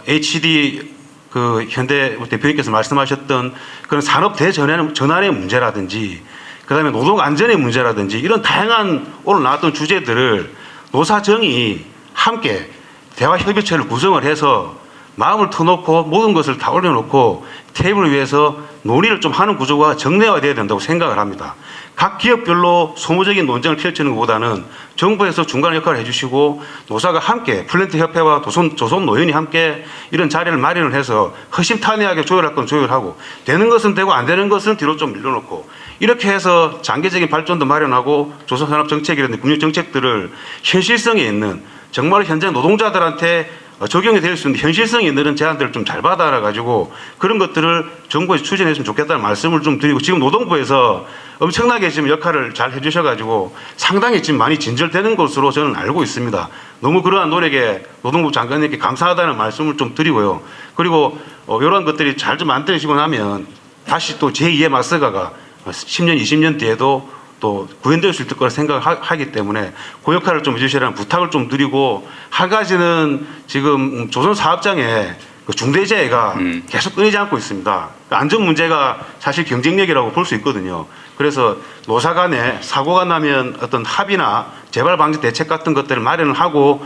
HD 그 현대 대표님께서 말씀하셨던 그런 산업 대전환의 문제라든지 그다음에 노동 안전의 문제라든지 이런 다양한 오늘 나왔던 주제들을 노사정이 함께 대화 협의체를 구성을 해서 마음을 터놓고 모든 것을 다 올려놓고 테이블 위에서 논의를 좀 하는 구조가 정례화되어야 된다고 생각을 합니다. 각 기업별로 소모적인 논쟁을 펼치는 것보다는 정부에서 중간 역할을 해주시고 노사가 함께 플랜트 협회와 조선 노연이 함께 이런 자리를 마련을 해서 허심탄회하게 조율할 건 조율하고 되는 것은 되고 안 되는 것은 뒤로 좀 밀려놓고 이렇게 해서 장기적인 발전도 마련하고 조선산업 정책이라든지 금융 정책들을 현실성에 있는 정말 현재 노동자들한테 적용이 될 수 있는 현실성이 있는 제안들을 좀 잘 받아가지고 그런 것들을 정부에서 추진했으면 좋겠다는 말씀을 좀 드리고 지금 노동부에서 엄청나게 지금 역할을 잘 해주셔가지고 상당히 지금 많이 진절되는 것으로 저는 알고 있습니다. 너무 그러한 노력에 노동부 장관님께 감사하다는 말씀을 좀 드리고요. 그리고 이런 것들이 잘 좀 만들어지고 나면 다시 또 제2의 마스가가 10년, 20년 뒤에도 또 구현될 수 있을 거라 생각하기 때문에 그 역할을 좀 해주시라는 부탁을 좀 드리고 한 가지는 지금 조선사업장에 그 중대재해가 계속 끊이지 않고 있습니다. 안전 문제가 사실 경쟁력이라고 볼 수 있거든요. 그래서 노사 간에 사고가 나면 어떤 합의나 재발 방지 대책 같은 것들을 마련을 하고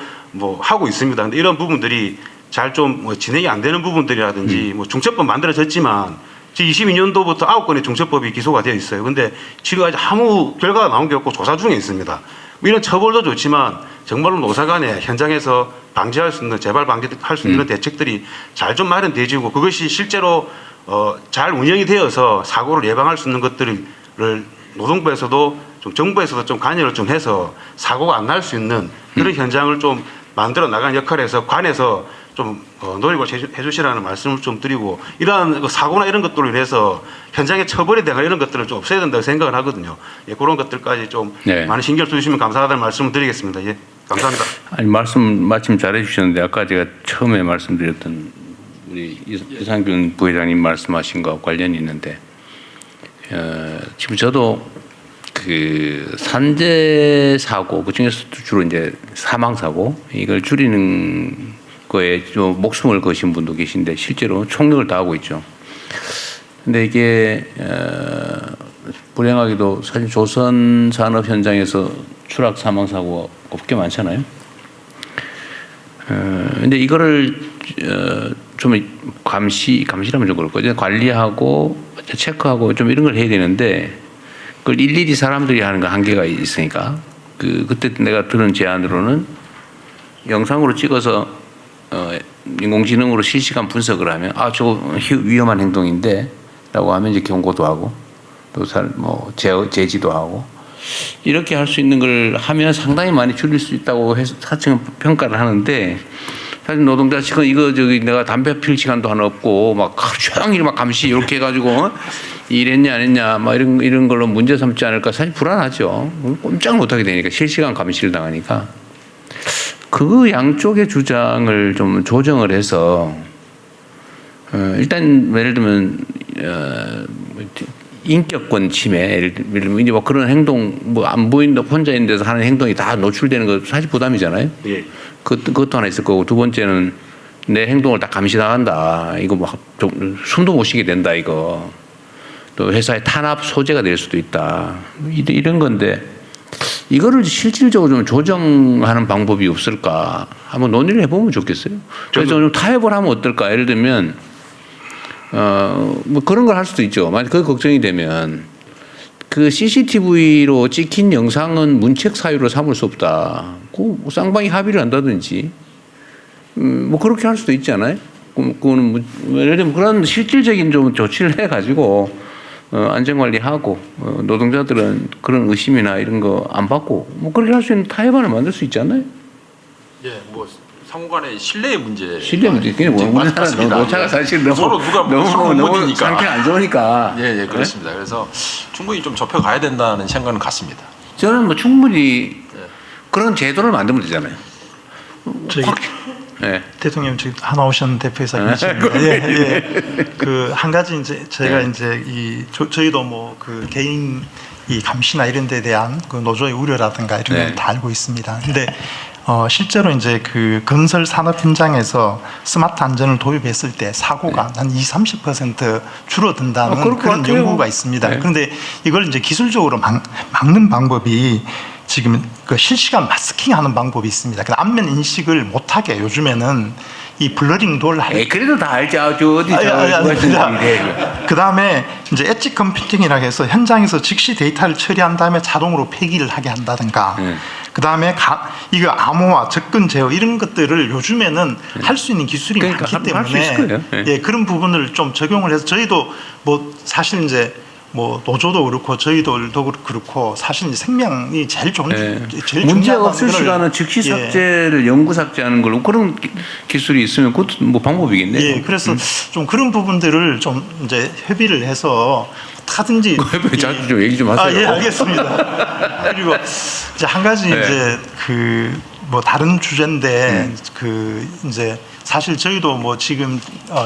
하고 있습니다. 근데 이런 부분들이 잘 좀 진행이 안 되는 부분들이라든지 중첩법 만들어졌지만 22년도부터 9건의 중첩법이 기소가 되어 있어요. 근데 지금까지 아무 결과가 나온 게 없고 조사 중에 있습니다. 이런 처벌도 좋지만 정말로 노사 간에 현장에서 방지할 수 있는 재발 방지할 수 있는 대책들이 잘 좀 마련되어지고 그것이 실제로 잘 운영이 되어서 사고를 예방할 수 있는 것들을 노동부에서도 좀 정부에서도 좀 관여를 좀 해서 사고가 안 날 수 있는 그런 현장을 좀 만들어 나가는 역할에서 관해서 좀 노력을 해주시라는 말씀을 좀 드리고 이러한 사고나 이런 것들로 인해서 현장에 처벌이 되거나 이런 것들을 좀 없애야 된다고 생각을 하거든요. 예, 그런 것들까지 좀 많은 신경을 써주시면 감사하다는 말씀을 드리겠습니다. 예, 감사합니다. 아니 말씀 마침 잘해 주셨는데 아까 제가 처음에 말씀드렸던 우리 이상균 부회장님 말씀하신 것 관련이 있는데 지금 저도 그 산재 사고 그 중에서도 주로 이제 사망 사고 이걸 줄이는 거에 좀 목숨을 거신 분도 계신데 실제로 총력을 다하고 있죠. 근데 이게 불행하게도 사실 조선 산업 현장에서 추락 사망 사고가 꽤 많잖아요. 근데 이거를 좀 감시라면 좀 그럴 거죠. 관리하고 체크하고 좀 이런 걸 해야 되는데 그걸 일일이 사람들이 하는 거 한계가 있으니까 그때 내가 들은 제안으로는 영상으로 찍어서 인공지능으로 실시간 분석을 하면 저거 위험한 행동인데라고 하면 이제 경고도 하고 또 뭐 제지도 하고 이렇게 할 수 있는 걸 하면 상당히 많이 줄일 수 있다고 해서 사측은 평가를 하는데 사실 노동자 측은 이거 내가 담배 필 시간도 하나 없고 막 하루 종일 막 감시 이렇게 해가지고 일했냐 안 했냐 막 이런 걸로 문제 삼지 않을까 사실 불안하죠. 꼼짝 못하게 되니까 실시간 감시를 당하니까 그 양쪽의 주장을 좀 조정을 해서 일단 예를 들면 인격권 침해, 예를 들면 이제 뭐 그런 행동 뭐 안 보인다 혼자 있는 데서 하는 행동이 다 노출되는 거 사실 부담이잖아요. 예. 그것도 하나 있을 거고 두 번째는 내 행동을 다 감시당한다. 이거 뭐 숨도 못 쉬게 된다 이거. 또 회사의 탄압 소재가 될 수도 있다. 이런 건데 이거를 실질적으로 좀 조정하는 방법이 없을까 한번 논의를 해보면 좋겠어요. 그래서 좀 타협을 하면 어떨까. 예를 들면 뭐 그런 걸 할 수도 있죠. 만약 그 걱정이 되면 그 CCTV로 찍힌 영상은 문책 사유로 삼을 수 없다. 그 쌍방이 합의를 한다든지 뭐 그렇게 할 수도 있지 않아요? 그거는 뭐 예를 들면 그런 실질적인 좀 조치를 해가지고 안전관리하고 노동자들은 그런 의심이나 이런 거 안 받고 뭐 그렇게 할 수 있는 타협안을 만들 수 있지 않나요? 예, 뭐 상호간의 신뢰의 문제. 신뢰 문제. 그냥 뭐 우리나라 노차가 사실 너무 서로 누가 너무 상태가 안 좋으니까. 예, 그렇습니다. 그래서 충분히 좀 좁혀가야 된다는 생각은 같습니다. 저는 뭐 충분히 그런 제도를 만들면 되잖아요. 저희 네. 대통령 저기 하나오션 대표이사 계십니다. 예. 그 한 가지 이제 제가 이제 저희도 뭐 그 개인 이 감시나 이런 데 대한 그 노조의 우려라든가 이런 걸 다 알고 있습니다. 근데 실제로 이제 그 건설 산업 현장에서 스마트 안전을 도입했을 때 사고가 한 20-30% 줄어든다는 그런 연구가 있습니다. 그런데 이걸 이제 기술적으로 막는 방법이 지금 그 실시간 마스킹하는 방법이 있습니다. 그 안면 인식을 못하게 요즘에는 이 블러링 돌 그래도 다 알죠. 그 다음에 이제 엣지 컴퓨팅이라고 해서 현장에서 즉시 데이터를 처리한 다음에 자동으로 폐기를 하게 한다든가 그 다음에 이거 암호화, 접근 제어 이런 것들을 요즘에는 할 수 있는 기술이 많기 때문에 그런 부분을 좀 적용을 해서 저희도 뭐 사실 이제 뭐 노조도 그렇고 저희들도 그렇고 사실 이제 생명이 제일 좋은 제일 문제 없을 시간은 즉시 삭제를 영구 삭제하는 걸로 그런 기술이 있으면 그것도 뭐 방법이겠네요. 예, 그래서 좀 그런 부분들을 좀 이제 협의를 해서 하든지 좀 얘기 좀 하세요. 예, 알겠습니다. 그리고 이제 한 가지 이제 그 뭐 다른 주제인데 그 이제 사실 저희도 뭐 지금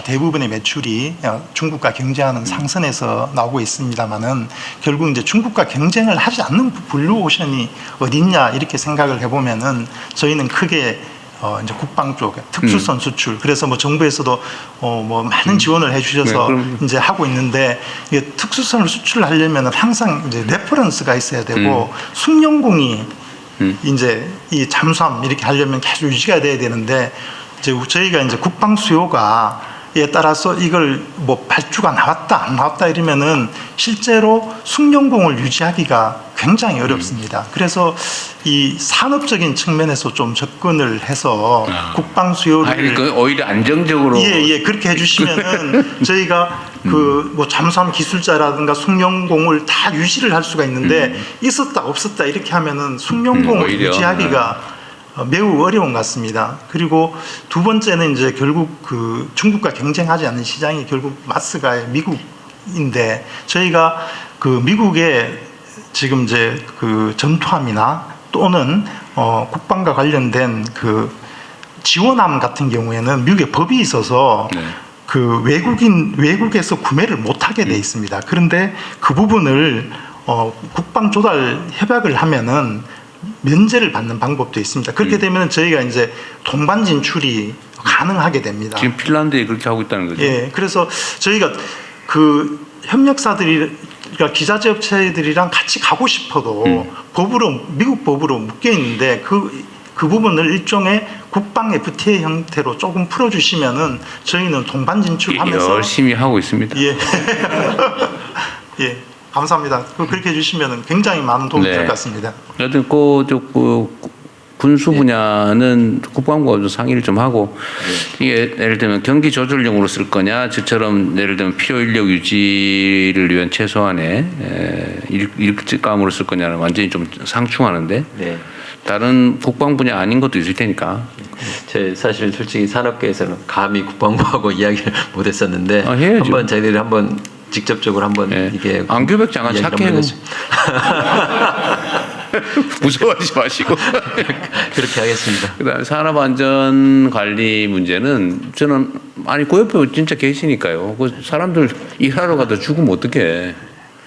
대부분의 매출이 중국과 경쟁하는 상선에서 나오고 있습니다만은 결국 이제 중국과 경쟁을 하지 않는 블루오션이 어딨냐 이렇게 생각을 해보면은 저희는 크게 이제 국방 쪽 특수선 수출 그래서 뭐 정부에서도 뭐 많은 지원을 해주셔서 이제 하고 있는데 이게 특수선을 수출하려면 항상 이제 레퍼런스가 있어야 되고 숙련공이 이제 이 잠수함 이렇게 하려면 계속 유지가 돼야 되는데 이제 저희가 이제 국방 수요가에 따라서 이걸 뭐 발주가 나왔다 안 나왔다 이러면은 실제로 숙련공을 유지하기가 굉장히 어렵습니다. 그래서 이 산업적인 측면에서 좀 접근을 해서 국방 수요를 오히려 안정적으로 그렇게 해주시면은 저희가 그 뭐 잠수함 기술자라든가 숙련공을 다 유지를 할 수가 있는데 있었다 없었다 이렇게 하면은 숙련공을 유지하기가 매우 어려운 것 같습니다. 그리고 두 번째는 이제 결국 그 중국과 경쟁하지 않는 시장이 결국 마스가 미국인데 저희가 그 미국의 지금 이제 그 전투함이나 또는 국방과 관련된 그 지원함 같은 경우에는 미국의 법이 있어서 그 외국에서 구매를 못하게 돼 있습니다. 그런데 그 부분을 국방 조달 협약을 하면은 면제를 받는 방법도 있습니다. 그렇게 되면 저희가 이제 동반 진출이 가능하게 됩니다. 지금 핀란드에 그렇게 하고 있다는 거죠. 예, 그래서 저희가 그 협력사들이가 기자재업체들이랑 같이 가고 싶어도 미국 법으로 묶여 있는데 그 부분을 일종의 국방 FTA 형태로 조금 풀어주시면은 저희는 동반 진출하면서 열심히 하고 있습니다. 예, 예, 감사합니다. 그렇게 해주시면은 굉장히 많은 도움이 될 것 같습니다. 여튼 군수 분야는 국방부가 좀 상의를 좀 하고 이게 예를 들면 경기 조절용으로 쓸 거냐, 저처럼 예를 들면 필요 인력 유지를 위한 최소한의 일감으로 쓸 거냐는 완전히 좀 상충하는데 네. 다른 국방 분야 아닌 것도 있을 테니까. 사실 솔직히 산업계에서는 감히 국방부하고 이야기를 못했었는데 해야죠. 한번 저희들이 한번 직접적으로 한번 이게 안규백 장관 착해요. 무서워하지 마시고 그렇게 하겠습니다. 그다음에 산업안전관리 문제는 저는 그 옆에 진짜 계시니까요. 그 사람들 일하러 가도 죽으면 어떡해.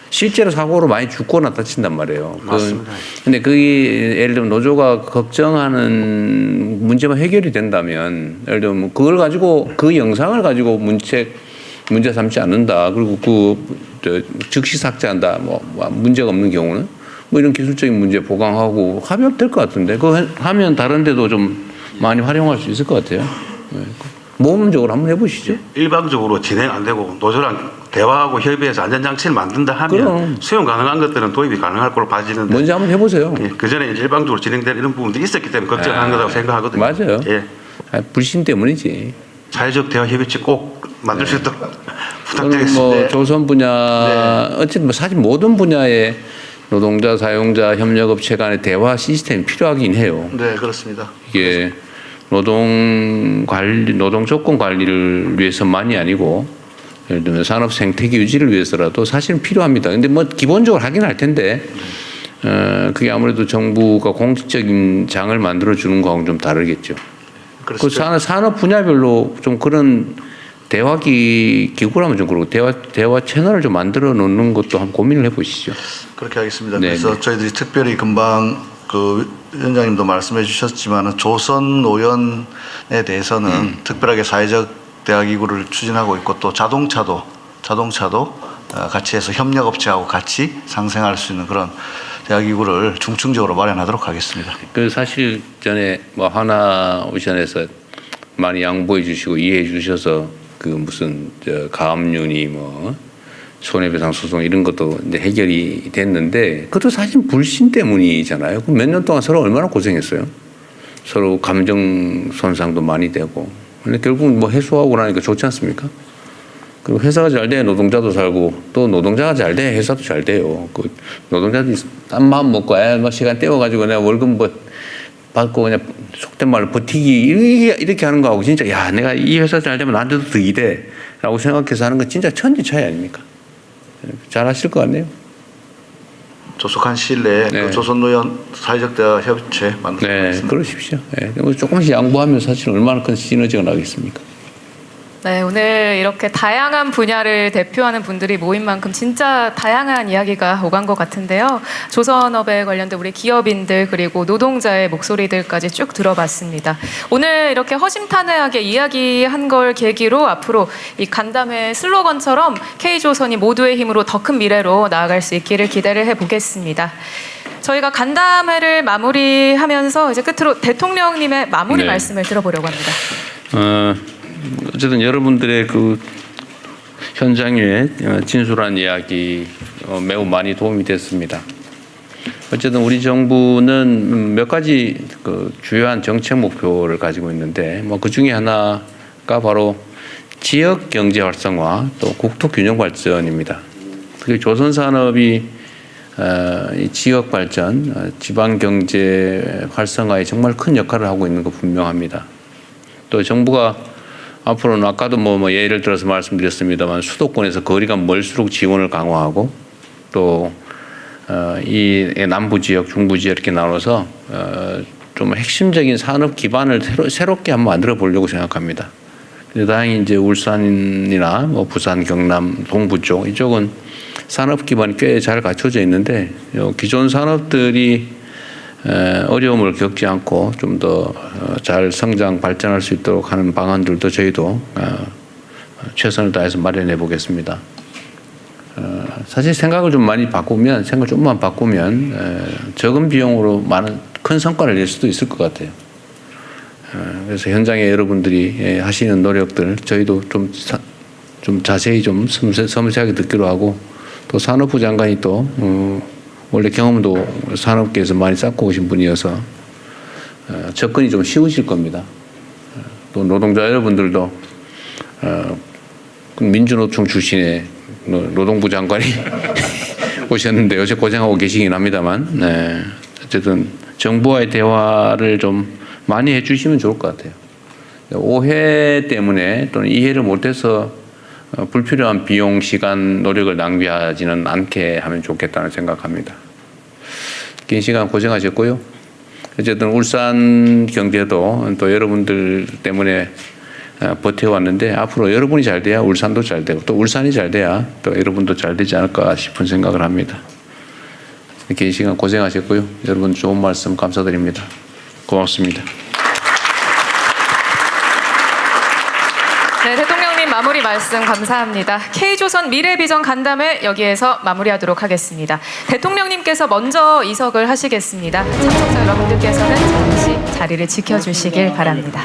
실제로 사고로 많이 죽거나 다친단 말이에요. 맞습니다. 근데 그게 예를 들면 노조가 걱정하는 문제만 해결이 된다면 예를 들면 뭐 그걸 가지고 그 영상을 가지고 문제 삼지 않는다. 그리고 즉시 삭제한다. 뭐 문제가 없는 경우는 뭐 이런 기술적인 문제 보강하고 하면 될 것 같은데 그거 하면 다른 데도 좀 많이 활용할 수 있을 것 같아요. 네. 모험적으로 한번 해보시죠. 일방적으로 진행 안 되고 노조랑 대화하고 협의해서 안전장치를 만든다 하면 그럼. 수용 가능한 것들은 도입이 가능할 걸로 봐지는데 먼저 한번 해보세요. 그 전에 일방적으로 진행되는 이런 부분도 있었기 때문에 걱정하는 거라고 생각하거든요. 맞아요. 예. 불신 때문이지. 사회적 대화 협의체 꼭 만들 수 있도록 저는 부탁드리겠습니다. 뭐 조선 분야 어쨌든 뭐 사실 모든 분야에 노동자, 사용자, 협력업체 간의 대화 시스템이 필요하긴 해요. 네, 그렇습니다. 이게 노동 조건 관리를 위해서만이 아니고 예를 들면 산업 생태계 유지를 위해서라도 사실은 필요합니다. 근데 뭐 기본적으로 하긴 할 텐데 그게 아무래도 정부가 공식적인 장을 만들어 주는 거하고는 좀 다르겠죠. 그 산업 분야별로 좀 그런 대화 기구라면 좀 그렇고 대화 채널을 좀 만들어 놓는 것도 한번 고민을 해보시죠. 그렇게 하겠습니다. 네, 그래서 저희들이 특별히 금방 그 위원장님도 말씀해 주셨지만 조선 노연에 대해서는 특별하게 사회적 대화 기구를 추진하고 있고 또 자동차도 같이 해서 협력업체하고 같이 상생할 수 있는 그런 대화 기구를 중층적으로 마련하도록 하겠습니다. 그 사실 전에 뭐 하나오션에서 많이 양보해 주시고 이해해 주셔서 그 무슨 가압류니 뭐 손해배상 소송 이런 것도 이제 해결이 됐는데 그것도 사실 불신 때문이잖아요. 그 몇 년 동안 서로 얼마나 고생했어요. 서로 감정 손상도 많이 되고. 근데 결국 뭐 해소하고 나니까 좋지 않습니까? 그리고 회사가 잘 돼 노동자도 살고 또 노동자가 잘 돼 회사도 잘 돼요. 그 노동자들이 딴 마음 먹고 뭐 시간 때워가지고 내가 월급 뭐 받고 그냥 속된 말로 버티기 이렇게 하는 거하고 진짜 야 내가 이 회사 잘 되면 나한테도 더 이래라고 생각해서 하는 건 진짜 천지 차이 아닙니까? 잘 하실 것 같네요. 조속한 시일 내에 그 조선노연 사회적 대화 협의체 만들겠습니다. 네, 그러십시오. 네, 조금씩 양보하면 사실 얼마나 큰 시너지가 나겠습니까? 네, 오늘 이렇게 다양한 분야를 대표하는 분들이 모인 만큼 진짜 다양한 이야기가 오간 것 같은데요. 조선업에 관련된 우리 기업인들 그리고 노동자의 목소리들까지 쭉 들어봤습니다. 오늘 이렇게 허심탄회하게 이야기한 걸 계기로 앞으로 이 간담회 슬로건처럼 K조선이 모두의 힘으로 더 큰 미래로 나아갈 수 있기를 기대를 해보겠습니다. 저희가 간담회를 마무리하면서 이제 끝으로 대통령님의 마무리 말씀을 들어보려고 합니다. 어쨌든 여러분들의 그 현장에 진솔한 이야기 매우 많이 도움이 됐습니다. 어쨌든 우리 정부는 몇 가지 그 주요한 정책 목표를 가지고 있는데 뭐 그 중에 하나가 바로 지역 경제 활성화 또 국토 균형 발전입니다. 그리고 조선 산업이 이 지역 발전, 지방 경제 활성화에 정말 큰 역할을 하고 있는 거 분명합니다. 또 정부가 앞으로는 아까도 뭐 예를 들어서 말씀드렸습니다만 수도권에서 거리가 멀수록 지원을 강화하고 또 이 남부 지역, 중부 지역 이렇게 나눠서 좀 핵심적인 산업 기반을 새롭게 한번 만들어 보려고 생각합니다. 다행히 이제 울산이나 뭐 부산, 경남, 동부 쪽 이쪽은 산업 기반이 꽤 잘 갖춰져 있는데 기존 산업들이 어려움을 겪지 않고 좀 더 잘 성장 발전할 수 있도록 하는 방안들도 저희도 최선을 다해서 마련해 보겠습니다. 사실 생각을 좀 많이 바꾸면 생각을 조금만 바꾸면 적은 비용으로 큰 성과를 낼 수도 있을 것 같아요. 그래서 현장에 여러분들이 하시는 노력들 저희도 좀 자세히 좀 섬세하게 듣기로 하고 또 산업부 장관이 또 원래 경험도 산업계에서 많이 쌓고 오신 분이어서 접근이 좀 쉬우실 겁니다. 또 노동자 여러분들도 민주노총 출신의 노동부 장관이 오셨는데 요새 고생하고 계시긴 합니다만 어쨌든 정부와의 대화를 좀 많이 해주시면 좋을 것 같아요. 오해 때문에 또는 이해를 못해서 불필요한 비용, 시간, 노력을 낭비하지는 않게 하면 좋겠다는 생각합니다. 긴 시간 고생하셨고요. 어쨌든 울산 경제도 또 여러분들 때문에 버텨왔는데 앞으로 여러분이 잘 돼야 울산도 잘 되고 또 울산이 잘 돼야 또 여러분도 잘 되지 않을까 싶은 생각을 합니다. 긴 시간 고생하셨고요. 여러분 좋은 말씀 감사드립니다. 고맙습니다. 네, 대통령님 마무리 말씀 감사합니다. K조선 미래비전 간담회 여기에서 마무리하도록 하겠습니다. 대통령님께서 먼저 이석을 하시겠습니다. 참석자 여러분들께서는 잠시 자리를 지켜주시길 바랍니다.